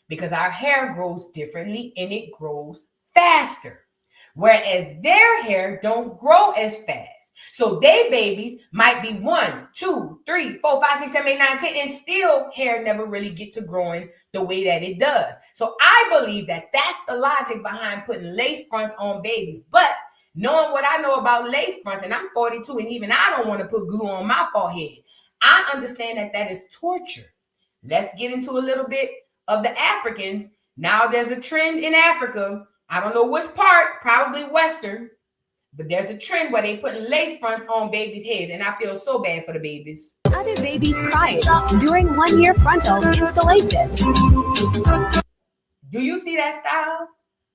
Because our hair grows differently and it grows faster, whereas their hair don't grow as fast. So they babies might be 1, 2, 3, 4, 5, 6, 7, 8, 9, 10, and still hair never really get to growing the way that it does. So I believe that that's the logic behind putting lace fronts on babies. But knowing what I know about lace fronts, and I'm 42, and even I don't want to put glue on my forehead, I understand that that is torture. Let's get into a little bit of the Africans. Now there's a trend in Africa. I don't know which part, probably Western, but there's a trend where they putting lace fronts on babies' heads, and I feel so bad for the babies. Other babies crying during 1-year frontal installation. Do you see that style?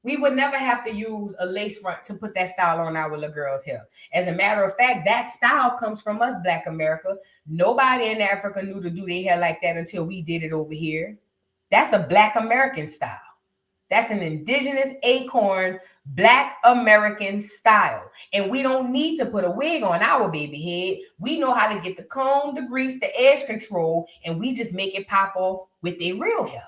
We would never have to use a lace front to put that style on our little girl's hair. As a matter of fact, that style comes from us, Black America. Nobody in Africa knew to do their hair like that until we did it over here. That's a Black American style. That's an indigenous acorn Black American style. And we don't need to put a wig on our baby head. We know how to get the comb, the grease, the edge control, and we just make it pop off with their real hair.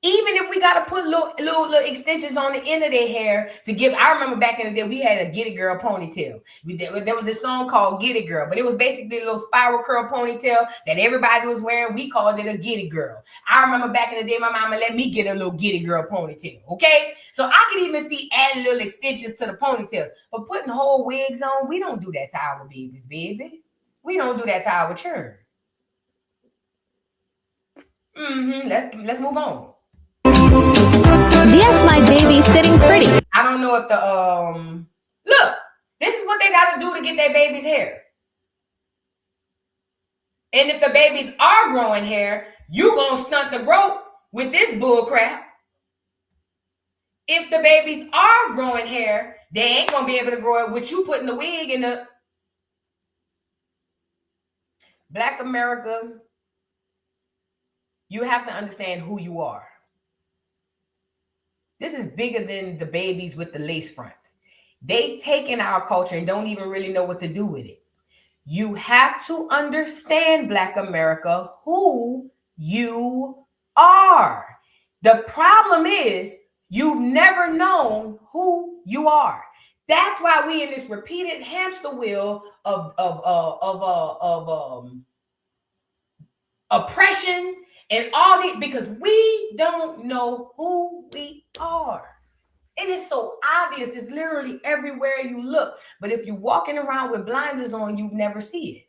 Even if we got to put little extensions on the end of their hair to give, I remember back in the day, we had a Get It Girl ponytail. There was this song called Get It Girl, but it was basically a little spiral curl ponytail that everybody was wearing. We called it a Get It Girl. I remember back in the day, my mama let me get a little Get It Girl ponytail, okay? So I could even see adding little extensions to the ponytails. But putting whole wigs on, we don't do that to our babies, baby. We don't do that to our children. Let's move on. Yes, my baby's sitting pretty. I don't know if the look, this is what they got to do to get their baby's hair. And if the babies are growing hair, you gonna stunt the growth with this bull crap. If the babies are growing hair, they ain't gonna be able to grow it with you putting the wig in the Black America. You have to understand who you are. This is bigger than the babies with the lace fronts. They take in our culture and don't even really know what to do with it. You have to understand, Black America, who you are. The problem is you've never known who you are. That's why we in this repeated hamster wheel of oppression and all these, because we don't know who we are. It is so obvious. It's literally everywhere you look. But if you're walking around with blinders on, you never see it.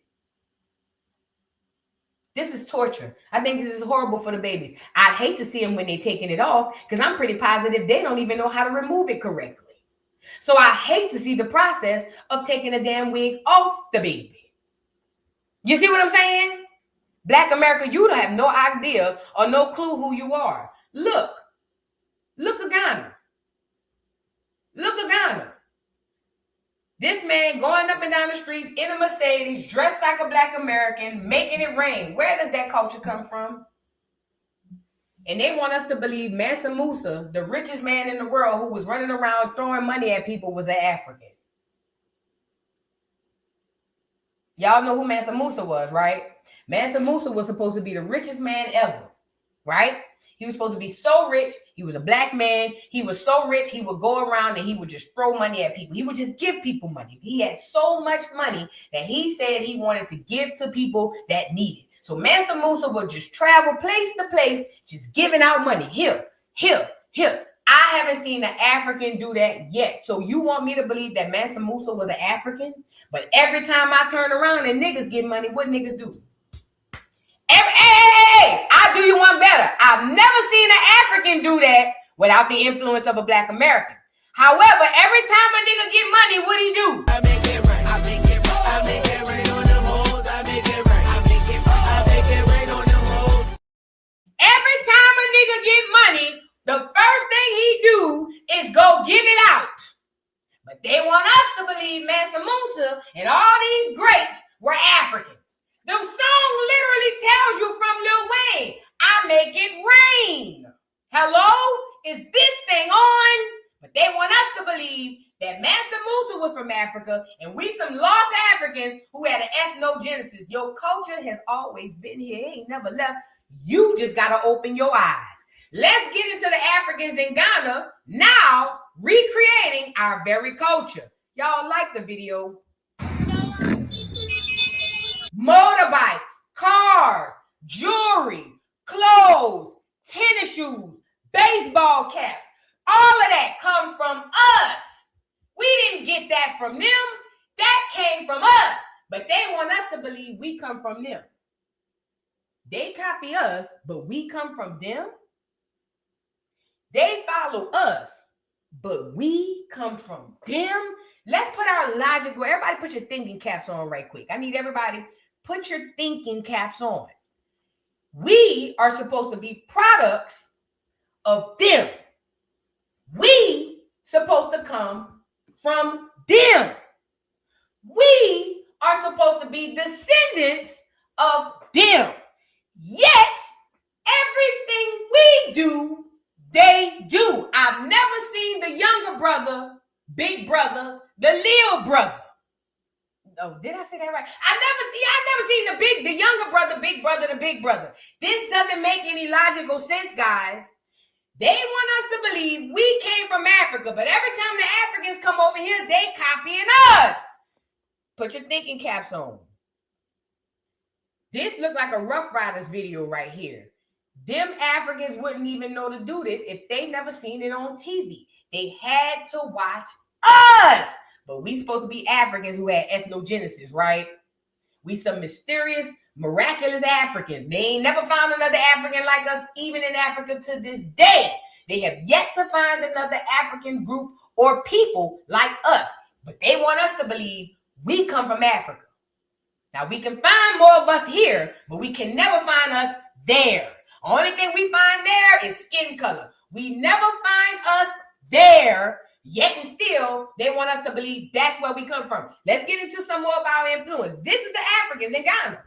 This is torture. I think this is horrible for the babies. I'd hate to see them when they're taking it off, because I'm pretty positive they don't even know how to remove it correctly. So I hate to see the process of taking a damn wig off the baby. You see what I'm saying? Black America, you don't have no idea or no clue who you are. Look at Ghana. Look at Ghana. This man going up and down the streets in a Mercedes, dressed like a Black American, making it rain. Where does that culture come from? And they want us to believe Mansa Musa, the richest man in the world who was running around throwing money at people, was an African. Y'all know who Mansa Musa was, right? Mansa Musa was supposed to be the richest man ever, right? He was supposed to be so rich. He was a Black man. He was so rich, he would go around and he would just throw money at people. He would just give people money. He had so much money that he said he wanted to give to people that needed. So Mansa Musa would just travel place to place, just giving out money. Here. I haven't seen an African do that yet. So you want me to believe that Mansa Musa was an African? But every time I turn around and niggas get money, what niggas do? Hey, I'll do you one better. I've never seen an African do that without the influence of a Black American. However, every time a nigga get money, what he do? I make it right. I make it right. I make it rain on them hoes. I make it right. I make it rain on them hoes. Every time a nigga get money, the first thing he do is go give it out. But they want us to believe Mansa Musa and all these greats were Africans. The song literally tells you from Lil Wayne, I make it rain. Hello? Is this thing on? But they want us to believe that Mansa Musa was from Africa and we some lost Africans who had an ethnogenesis. Your culture has always been here. It ain't never left. You just got to open your eyes. Let's get into the Africans in Ghana now, recreating our very culture. Y'all like the video? motorbikes, cars, jewelry, clothes, tennis shoes, baseball caps. All of that come from us. We didn't get that from them. That came from us. But they want us to believe we come from them. They copy us, but we come from them. They follow us, but we come from them. Let's put our logic. Everybody put your thinking caps on right quick. I need everybody put your thinking caps on. We are supposed to be products of them. We supposed to come from them. We are supposed to be descendants of them. Yet, everything we do, they do. I've never seen the younger brother, big brother, the little brother. Oh, did I say that right? I never seen the younger brother, big brother, the big brother. This doesn't make any logical sense, guys. They want us to believe we came from Africa, but every time the Africans come over here, they copying us. Put your thinking caps on. This looked like a Rough Riders video right here. Them Africans wouldn't even know to do this if they never seen it on TV. They had to watch us. But we supposed to be Africans who had ethnogenesis, right? We some mysterious, miraculous Africans. They ain't never found another African like us, even in Africa to this day. They have yet to find another African group or people like us. But they want us to believe we come from Africa. Now, we can find more of us here, but we can never find us there. Only thing we find there is skin color. We never find us there, yet and still, they want us to believe that's where we come from. Let's get into some more of our influence. This is the Africans in Ghana.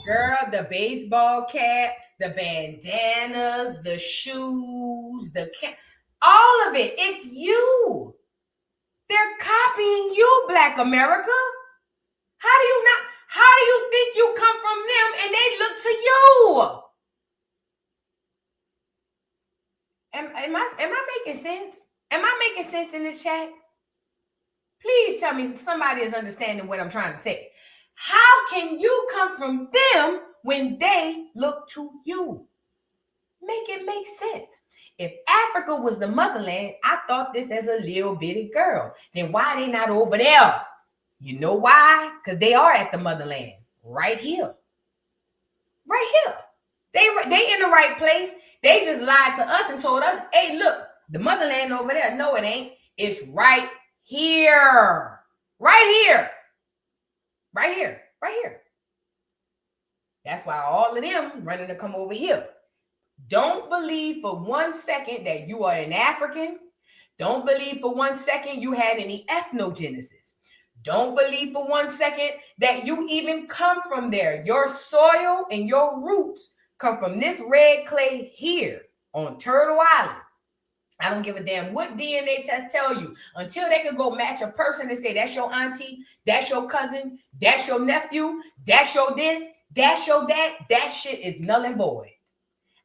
Girl, the baseball caps, the bandanas, the shoes, all of it. It's you. They're copying you, Black America. How do you think you come from them and they look to you? Am I making sense? Am I making sense in this chat? Please tell me somebody is understanding what I'm trying to say. How can you come from them when they look to you? Make it make sense. If Africa was the motherland, I thought this as a little bitty girl. Then why are they not over there? You know why? Because they are at the motherland. Right here. Right here. They in the right place. They just lied to us and told us, hey, look, the motherland over there. No, it ain't. It's right here. Right here. Right here. Right here. That's why all of them running to come over here. Don't believe for 1 second that you are an African. Don't believe for 1 second you had any ethnogenesis. Don't believe for 1 second that you even come from there. Your soil and your roots come from this red clay here on Turtle Island. I don't give a damn what DNA test tell you. Until they can go match a person and say, that's your auntie, that's your cousin, that's your nephew, that's your this, that's your that, that shit is null and void.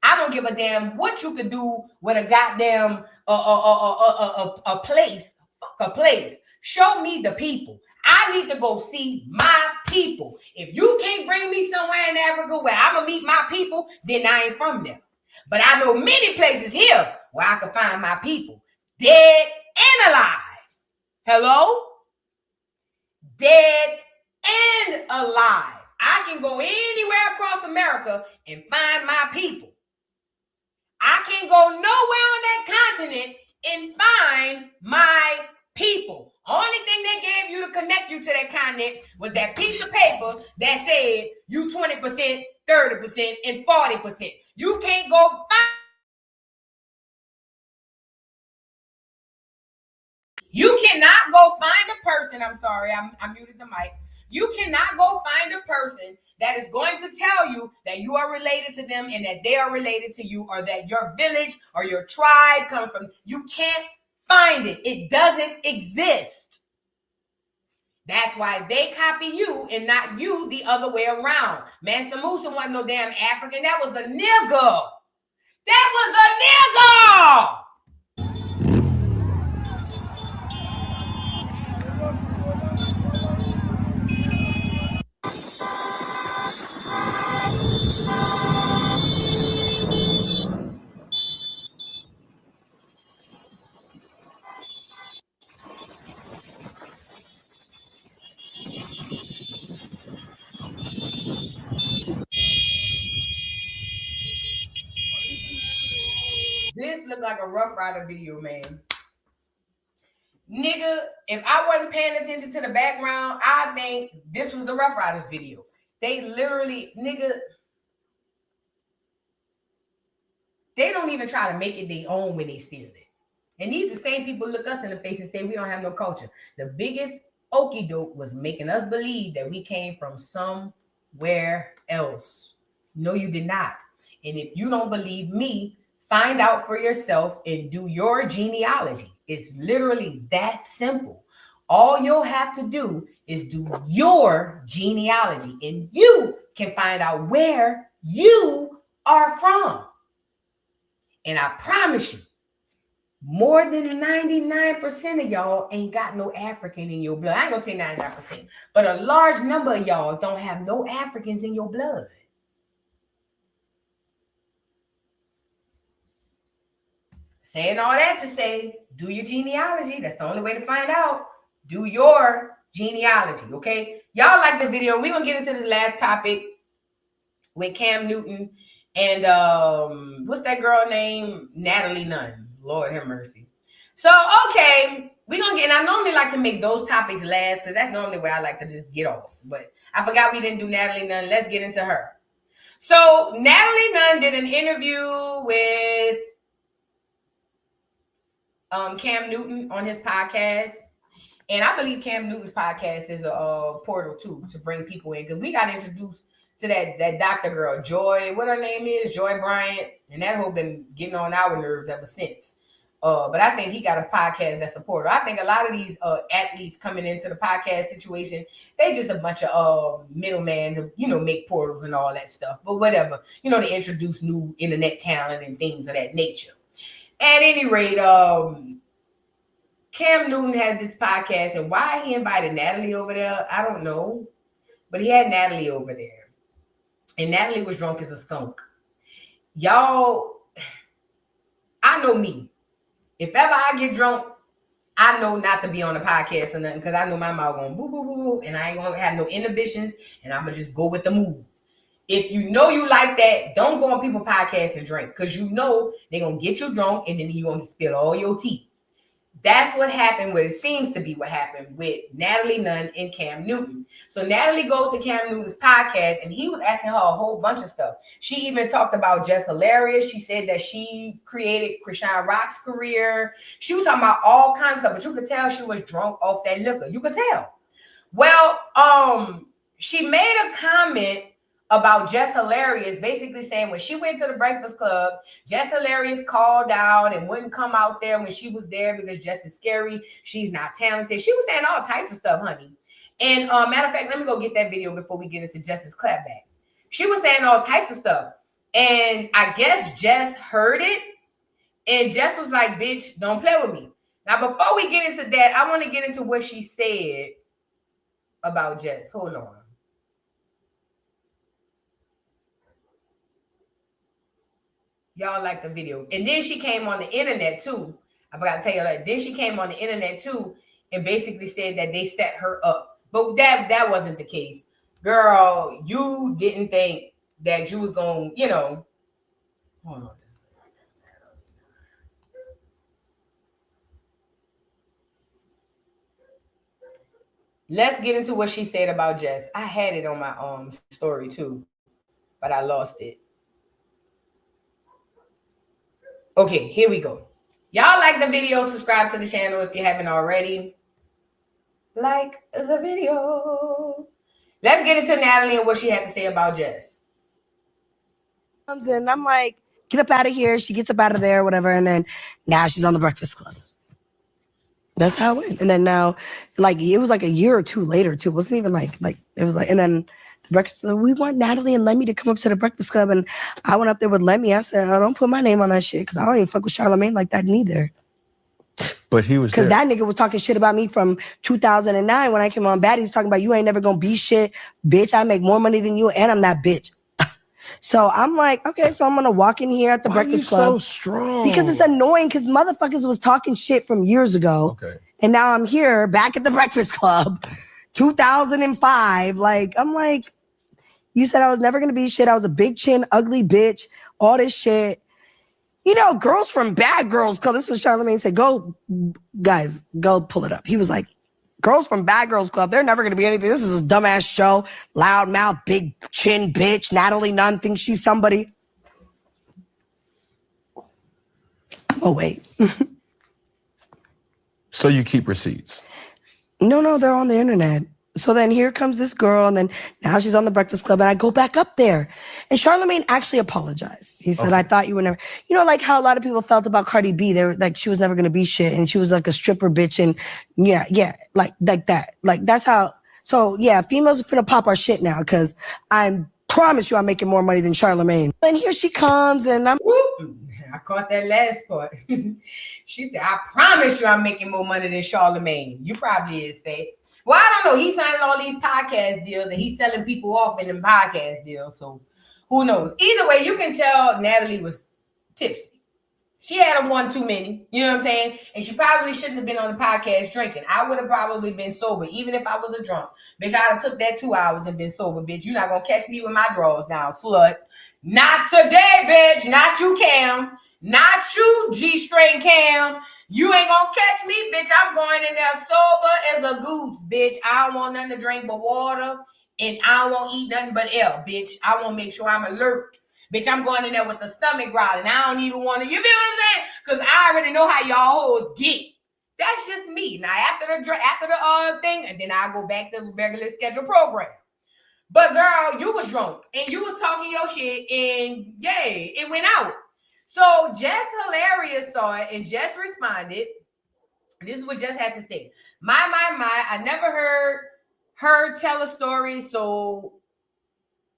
I don't give a damn what you could do with a goddamn a place. Fuck a place. Show me the people. I need to go see my people. If you can't bring me somewhere in Africa where I'm gonna meet my people, then I ain't from there. But I know many places here where I can find my people, dead and alive. Hello? Dead and alive. I can go anywhere across America and find my people. I can go nowhere on that continent and find my people. Only thing they gave you to connect you to that continent was that piece of paper that said you 20%, 30%, and 40%. You can't go find. You cannot go find a person. I'm sorry, I muted the mic. You cannot go find a person that is going to tell you that you are related to them and that they are related to you, or that your village or your tribe comes from. You can't find it. It doesn't exist. That's why they copy you and not you the other way around. Mansa Musa wasn't no damn African. That was a nigga. That was a nigga. This looked like a Rough Rider video, man. Nigga, if I wasn't paying attention to the background, I think this was the Rough Riders video. They literally, nigga, they don't even try to make it their own when they steal it. And these the same people look us in the face and say we don't have no culture. The biggest okie doke was making us believe that we came from somewhere else. No, you did not. And if you don't believe me, find out for yourself and do your genealogy. It's literally that simple. All you'll have to do is do your genealogy, and you can find out where you are from. And I promise you, more than 99% of y'all ain't got no African in your blood. I ain't gonna say 99%, but a large number of y'all don't have no Africans in your blood. Saying all that to say, do your genealogy. That's the only way to find out. Do your genealogy, okay? Y'all like the video. We're going to get into this last topic with Cam Newton and what's that girl name? Natalie Nunn. Lord have mercy. So, okay, we're going to get, and I normally like to make those topics last because that's normally where I like to just get off. But I forgot we didn't do Natalie Nunn. Let's get into her. So, Natalie Nunn did an interview with Cam Newton on his podcast, and I believe Cam Newton's podcast is a portal too to bring people in, because we got introduced to that doctor girl, Joy, what her name is, Joy Bryant, and that whole been getting on our nerves ever since. But I think he got a podcast that's a portal. I think a lot of these athletes coming into the podcast situation, they just a bunch of middlemen to, you know, make portals and all that stuff. But whatever, you know, to introduce new internet talent and things of that nature. At any rate, Cam Newton had this podcast, and why he invited Natalie over there, I don't know. But he had Natalie over there. And Natalie was drunk as a skunk. Y'all, I know me. If ever I get drunk, I know not to be on the podcast or nothing, because I know my mouth going boo, boo, boo, boo, and I ain't going to have no inhibitions, and I'm going to just go with the move. If you know you like that, don't go on people's podcasts and drink, because you know they're going to get you drunk and then you're going to spill all your tea. That's what happened, what it seems to be what happened with Natalie Nunn and Cam Newton. So Natalie goes to Cam Newton's podcast, and he was asking her a whole bunch of stuff. She even talked about Just Hilarious. She said that she created Krishan Rock's career. She was talking about all kinds of stuff, but you could tell she was drunk off that liquor. You could tell. Well, she made a comment about Just Hilarious, basically saying when she went to the Breakfast Club, Just Hilarious called out and wouldn't come out there when she was there because Just is scary. She's not talented. She was saying all types of stuff, honey. And matter of fact, let me go get that video before we get into Jess's clapback. She was saying all types of stuff. And I guess Jess heard it. And Jess was like, bitch, don't play with me. Now, before we get into that, I want to get into what she said about Jess. Hold on. Y'all like the video. And then she came on the internet too. I forgot to tell you that. Then she came on the internet too and basically said that they set her up. But that wasn't the case. girl, you didn't think that you was going, you know. Hold on. Let's get into what she said about Jess. I had it on my story too, but I lost it. Okay, here we go. Y'all like the video, subscribe to the channel if you haven't already. Like the video. Let's get into Natalie and what she had to say about Jess. And I'm like, get up out of here. She gets up out of there, whatever. And then now she's on the Breakfast Club. That's how it went. And then now, like, it was like a year or two later, too. It wasn't even like, it was like, and then the Breakfast Club, we want Natalie and Lemmy to come up to the Breakfast Club. And I went up there with Lemmy. I said, I don't put my name on that shit because I don't even fuck with Charlamagne like that neither. But he was because that nigga was talking shit about me from 2009 when I came on Baddies, talking about you ain't never gonna be shit, bitch. I make more money than you, and I'm that bitch. So I'm like, okay, so I'm gonna walk in here at the Breakfast Club. So strong. Because it's annoying because motherfuckers was talking shit from years ago. Okay. And now I'm here back at the Breakfast Club, 2005. Like, I'm like, you said I was never gonna be shit. I was a big chin, ugly bitch, all this shit. You know, girls from Bad Girls Club. This is what Charlamagne said. Go, guys, go pull it up. He was like, girls from Bad Girls Club, they're never going to be anything. This is a dumbass show. Loud mouth, big chin bitch. Natalie Nunn thinks she's somebody. Oh, wait. So you keep receipts? No, they're on the internet. So then here comes this girl, and then now she's on the Breakfast Club, and I go back up there. And Charlamagne actually apologized. He said, I thought you were never, you know, like how a lot of people felt about Cardi B. They were like, she was never going to be shit, and she was like a stripper bitch, and yeah, like that. Like, that's how, so yeah, females are finna pop our shit now, because I promise you I'm making more money than Charlamagne. And here she comes, and I'm... I caught that last part. She said, I promise you I'm making more money than Charlamagne. You probably is, fat. Well, I don't know. He's signing all these podcast deals and he's selling people off in them podcast deals. So who knows? Either way, you can tell Natalie was tipsy. She had a one too many. You know what I'm saying? And she probably shouldn't have been on the podcast drinking. I would have probably been sober, even if I was a drunk. Bitch, I'd have took that 2 hours and been sober, bitch. You're not going to catch me with my drawers now, slut. Not today, bitch. Not you, Cam. Not you, G-string Cam. You ain't gonna catch me, bitch. I'm going in there sober as a goose, bitch. I don't want nothing to drink but water, and I don't want to eat nothing but air, bitch. I want to make sure I'm alert. Bitch, I'm going in there with the stomach growling. I don't even want to, you feel what I'm saying? Because I already know how y'all hoes get. That's just me. Now, after the thing, and then I go back to the regular scheduled program. But, girl, you was drunk, and you was talking your shit, and, yay, it went out. So Jess Hilarious saw it and Jess responded. This is what Jess had to say. My, I never heard her tell a story so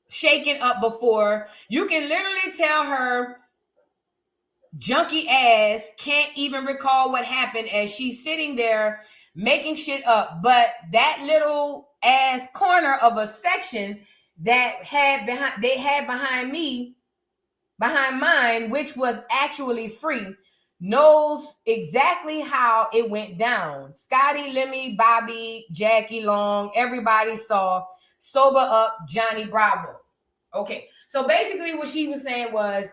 shaken up before. You can literally tell her junkie ass can't even recall what happened as she's sitting there making shit up. But that little ass corner of a section that they had behind mine, which was actually free, knows exactly how it went down. Scotty, Lemmy, Bobby, Jackie Long, everybody saw Sober Up Johnny Bravo. Okay, so basically what she was saying was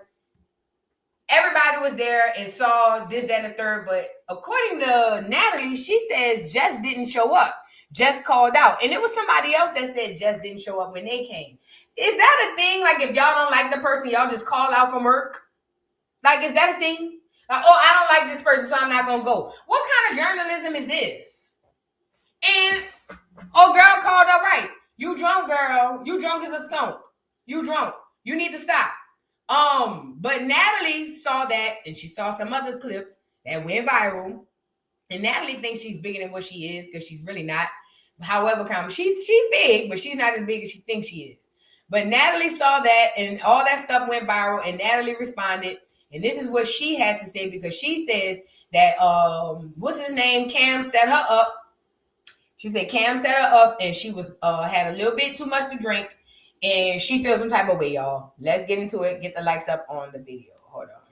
everybody was there and saw this, that, and the third, but according to Natalie, she says Jess didn't show up. Jess called out. And it was somebody else that said Jess didn't show up when they came. Is that a thing? Like, if y'all don't like the person, y'all just call out from work? Like, is that a thing? Like, oh, I don't like this person, so I'm not going to go. What kind of journalism is this? And, oh, girl called up right. You drunk, girl. You drunk as a skunk. You drunk. You need to stop. But Natalie saw that, and she saw some other clips that went viral. And Natalie thinks she's bigger than what she is, because she's really not. However, she's big, but she's not as big as she thinks she is. But Natalie saw that, and all that stuff went viral, and Natalie responded. And this is what she had to say, because she says that, what's his name? Cam set her up. She said Cam set her up, and she was had a little bit too much to drink, and she feels some type of way, y'all. Let's get into it. Get the likes up on the video. Hold on.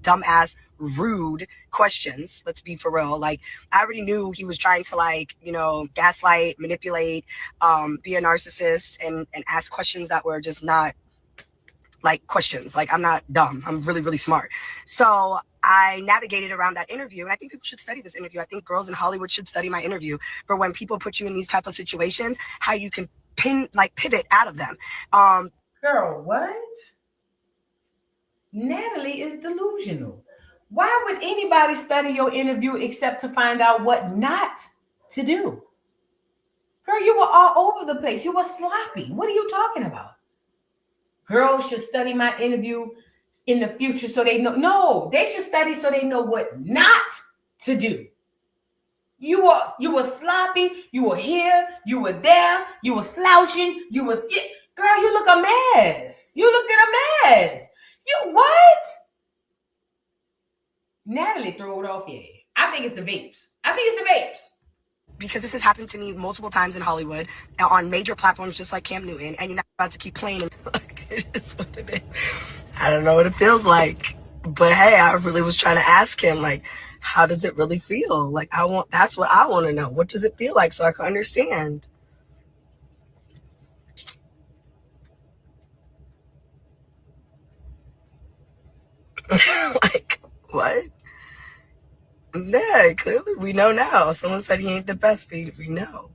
Dumbass rude questions. Let's be for real. Like, I already knew he was trying to, like, you know, gaslight, manipulate, be a narcissist, and ask questions that were just not like questions. Like, I'm not dumb. I'm really, really smart. So I navigated around that interview, and I think people should study this interview. I think girls in Hollywood should study my interview for when people put you in these type of situations, how you can pivot out of them. Girl, what? Natalie is delusional. Why would anybody study your interview except to find out what not to do? Girl, you were all over the place. You were sloppy. What are you talking about? Girls should study my interview in the future so they know. No, they should study so they know what not to do. You were sloppy. You were here. You were there. You were slouching. Girl, you look a mess. You looked at a mess. You what? Natalie threw it off, yeah. I think it's the vapes. Because this has happened to me multiple times in Hollywood on major platforms just like Cam Newton, and you're not about to keep playing. It is what it is. I don't know what it feels like. But hey, I really was trying to ask him, like, how does it really feel? Like, that's what I want to know. What does it feel like so I can understand? Like, what? Yeah, clearly we know now. Someone said he ain't the best, we know.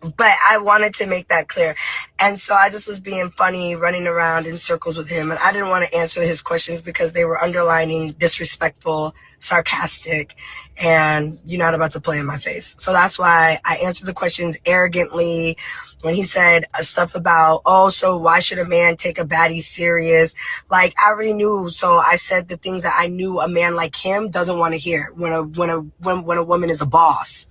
But I wanted to make that clear. And so I just was being funny, running around in circles with him. And I didn't want to answer his questions because they were underlining disrespectful, sarcastic, and you're not about to play in my face. So that's why I answered the questions arrogantly. When he said stuff about, oh, so why should a man take a baddie serious? Like, I already knew. So I said the things that I knew a man like him doesn't want to hear when a woman is a boss.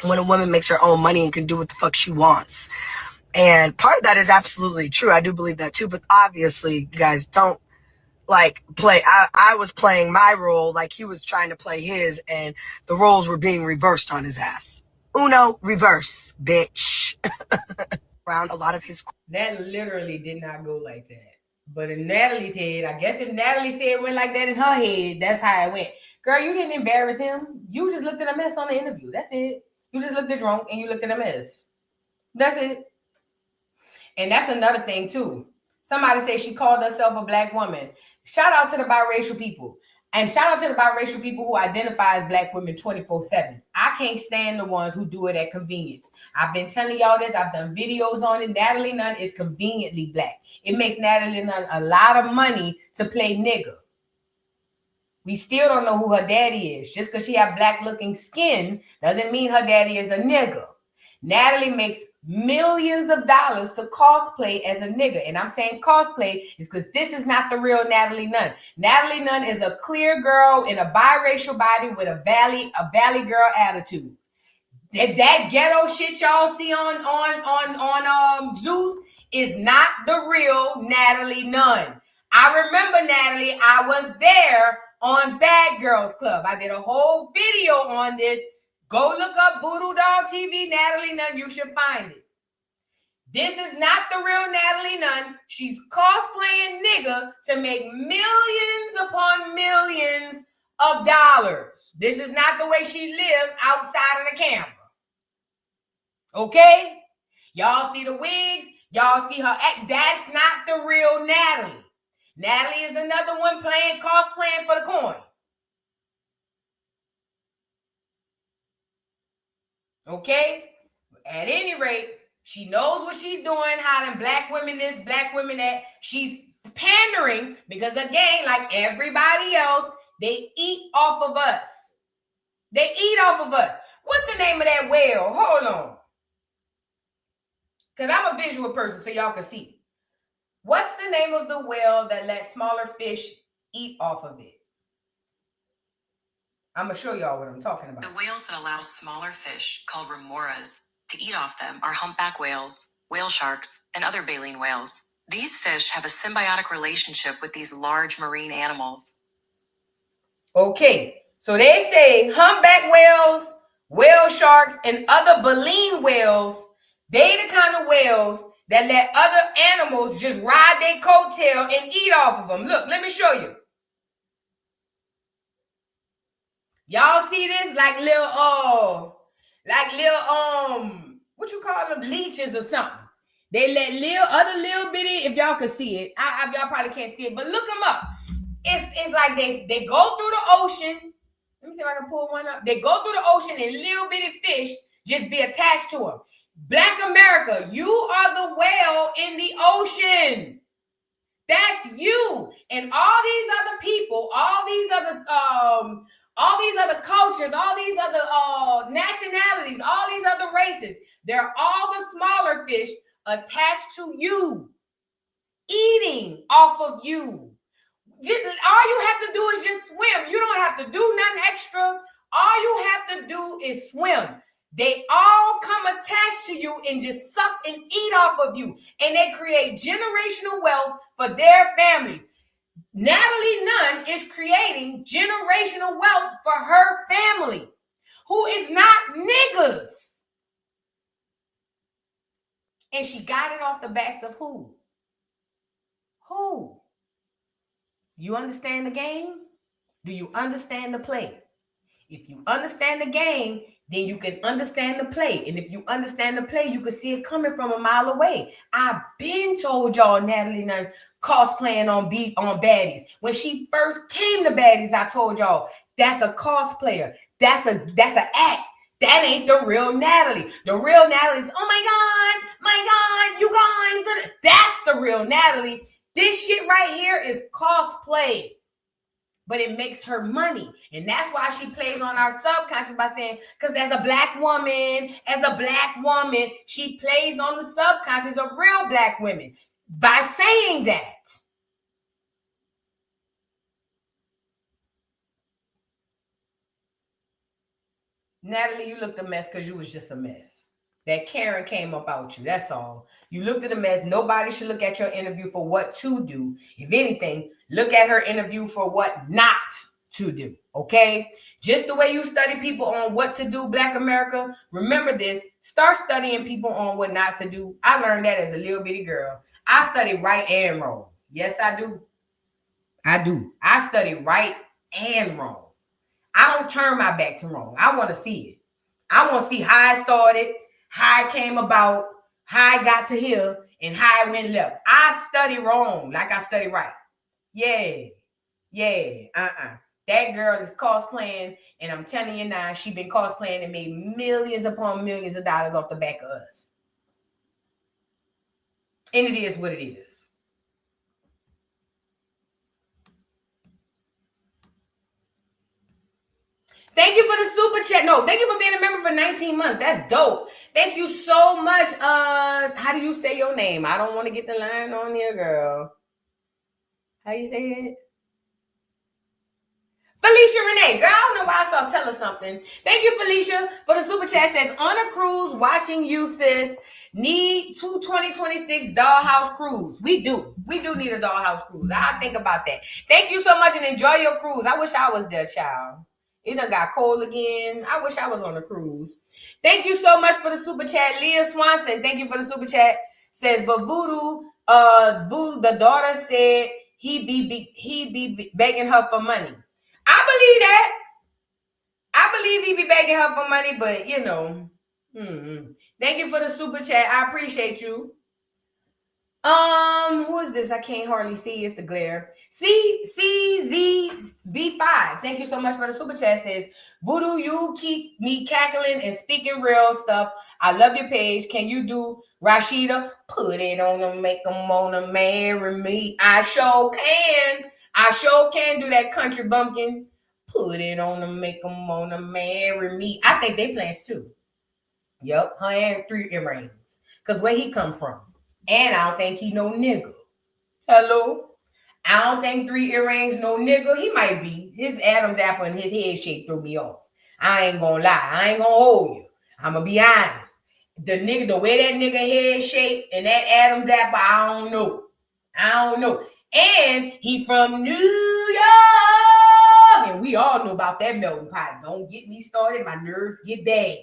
When a woman makes her own money and can do what the fuck she wants. And part of that is absolutely true. I do believe that too. But obviously, you guys don't like play. I was playing my role like he was trying to play his, and the roles were being reversed on his ass. Uno, reverse, bitch. Around a lot of his... That literally did not go like that. But in Natalie's head, I guess if Natalie said it went like that in her head, that's how it went. Girl, you didn't embarrass him. You just looked at a mess on the interview. That's it. You just looked at drunk and you looked at a mess. That's it. And that's another thing too. Somebody said she called herself a black woman. Shout out to the biracial people. And shout out to the biracial people who identify as black women 24/7. I can't stand the ones who do it at convenience. I've been telling y'all this. I've done videos on it. Natalie Nunn is conveniently black. It makes Natalie Nunn a lot of money to play nigga. We still don't know who her daddy is. Just because she have black looking skin doesn't mean her daddy is a nigga. Natalie makes millions of dollars to cosplay as a nigga. And I'm saying cosplay is because this is not the real Natalie Nunn. Natalie Nunn is a clear girl in a biracial body with a valley girl attitude. That ghetto shit y'all see on Zeus is not the real Natalie Nunn. I remember Natalie. I was there on Bad Girls Club. I did a whole video on this. Go look up Voodoo Dog TV, Natalie Nunn. You should find it. This is not the real Natalie Nunn. She's cosplaying nigga to make millions upon millions of dollars. This is not the way she lives outside of the camera. Okay? Y'all see the wigs. Y'all see her act. That's not the real Natalie. Natalie is another one cosplaying for the coin. Okay? At any rate, she knows what she's doing, how them black women this, black women that. She's pandering because, again, like everybody else, they eat off of us. They eat off of us. What's the name of that whale? Hold on. Because I'm a visual person, so y'all can see. What's the name of the whale that let smaller fish eat off of it? I'm going to show y'all what I'm talking about. The whales that allow smaller fish, called remoras, to eat off them are humpback whales, whale sharks, and other baleen whales. These fish have a symbiotic relationship with these large marine animals. Okay, so they say humpback whales, whale sharks, and other baleen whales, they the kind of whales that let other animals just ride their coattail and eat off of them. Look, let me show you. Y'all see this? Like little what you call them, leeches or something. They let other little bitty, if y'all can see it, y'all probably can't see it, but look them up. It's like they go through the ocean. Let me see if I can pull one up. They go through the ocean and little bitty fish just be attached to them. Black America, you are the whale in the ocean. That's you. And all these other people, all these other cultures, all these other nationalities, all these other races, they're all the smaller fish attached to you, eating off of you. All you have to do is just swim. You don't have to do nothing extra. All you have to do is swim. They all come attached to you and just suck and eat off of you. And they create generational wealth for their families. Natalie Nunn is creating generational wealth for her family, who is not niggas. And she got it off the backs of who? Who? You understand the game? Do you understand the play? If you understand the game, then you can understand the play. And if you understand the play, you can see it coming from a mile away. I've been told y'all Natalie Nunn cosplaying on baddies. When she first came to baddies, I told y'all that's a cosplayer. That's an act. That ain't the real Natalie. The real Natalie is, oh my God, you guys. That's the real Natalie. This shit right here is cosplay. But it makes her money. And that's why she plays on our subconscious by saying, because as a black woman, she plays on the subconscious of real black women by saying that. Natalie, you looked a mess because you was just a mess. That Karen came up out you. That's all. You looked at a mess. Nobody should look at your interview for what to do. If anything, look at her interview for what not to do. Okay? Just the way you study people on what to do, Black America, remember this. Start studying people on what not to do. I learned that as a little bitty girl. I study right and wrong. Yes, I do. I study right and wrong. I don't turn my back to wrong. I want to see it. I want to see how it started, how it came about, how I got to here, and how I went left. I study wrong like I study right. Yeah. That girl is cosplaying, and I'm telling you now, she been cosplaying and made millions upon millions of dollars off the back of us. And it is what it is. Thank you for the super chat. No, thank you for being a member for 19 months. That's dope. Thank you so much. How do you say your name? I don't want to get the line on here, girl. How you say it? Felicia Renee. Girl, I don't know why I saw tell her something. Thank you, Felicia, for the super chat. Says, on a cruise, watching you, sis. Need 2026 dollhouse cruise. We do need a dollhouse cruise. I'll think about that. Thank you so much and enjoy your cruise. I wish I was there, child. It done got cold again. I wish I was on a cruise. Thank you so much for the super chat. Leah Swanson, thank you for the super chat. Says, but Voodoo, the daughter said he be begging her for money. I believe that. I believe he be begging her for money, but you know. Thank you for the super chat. I appreciate you. Who is this? I can't hardly see. It's the glare. CZB5. Thank you so much for the super chat. Says, Voodoo, you keep me cackling and speaking real stuff. I love your page. Can you do Rashida? Put it on them, make them wanna marry me. I sure can. I sure can do that country bumpkin. Put it on them, make them wanna marry me. I think they plans too. Yep, her and 3 earrings. Because where he come from? And I don't think he no nigga. Hello? I don't think 3 earrings no nigga. He might be. His Adam's apple and his head shape threw me off. I ain't gonna lie. I ain't gonna hold you. I'm gonna be honest. The way that nigga head shaped and that Adam's apple, I don't know. And he from New York. And we all know about that melting pot. Don't get me started. My nerves get bad.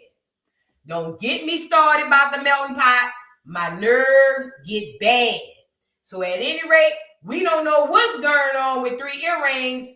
Don't get me started about the melting pot. My nerves get bad. So at any rate, we don't know what's going on with 3 earrings,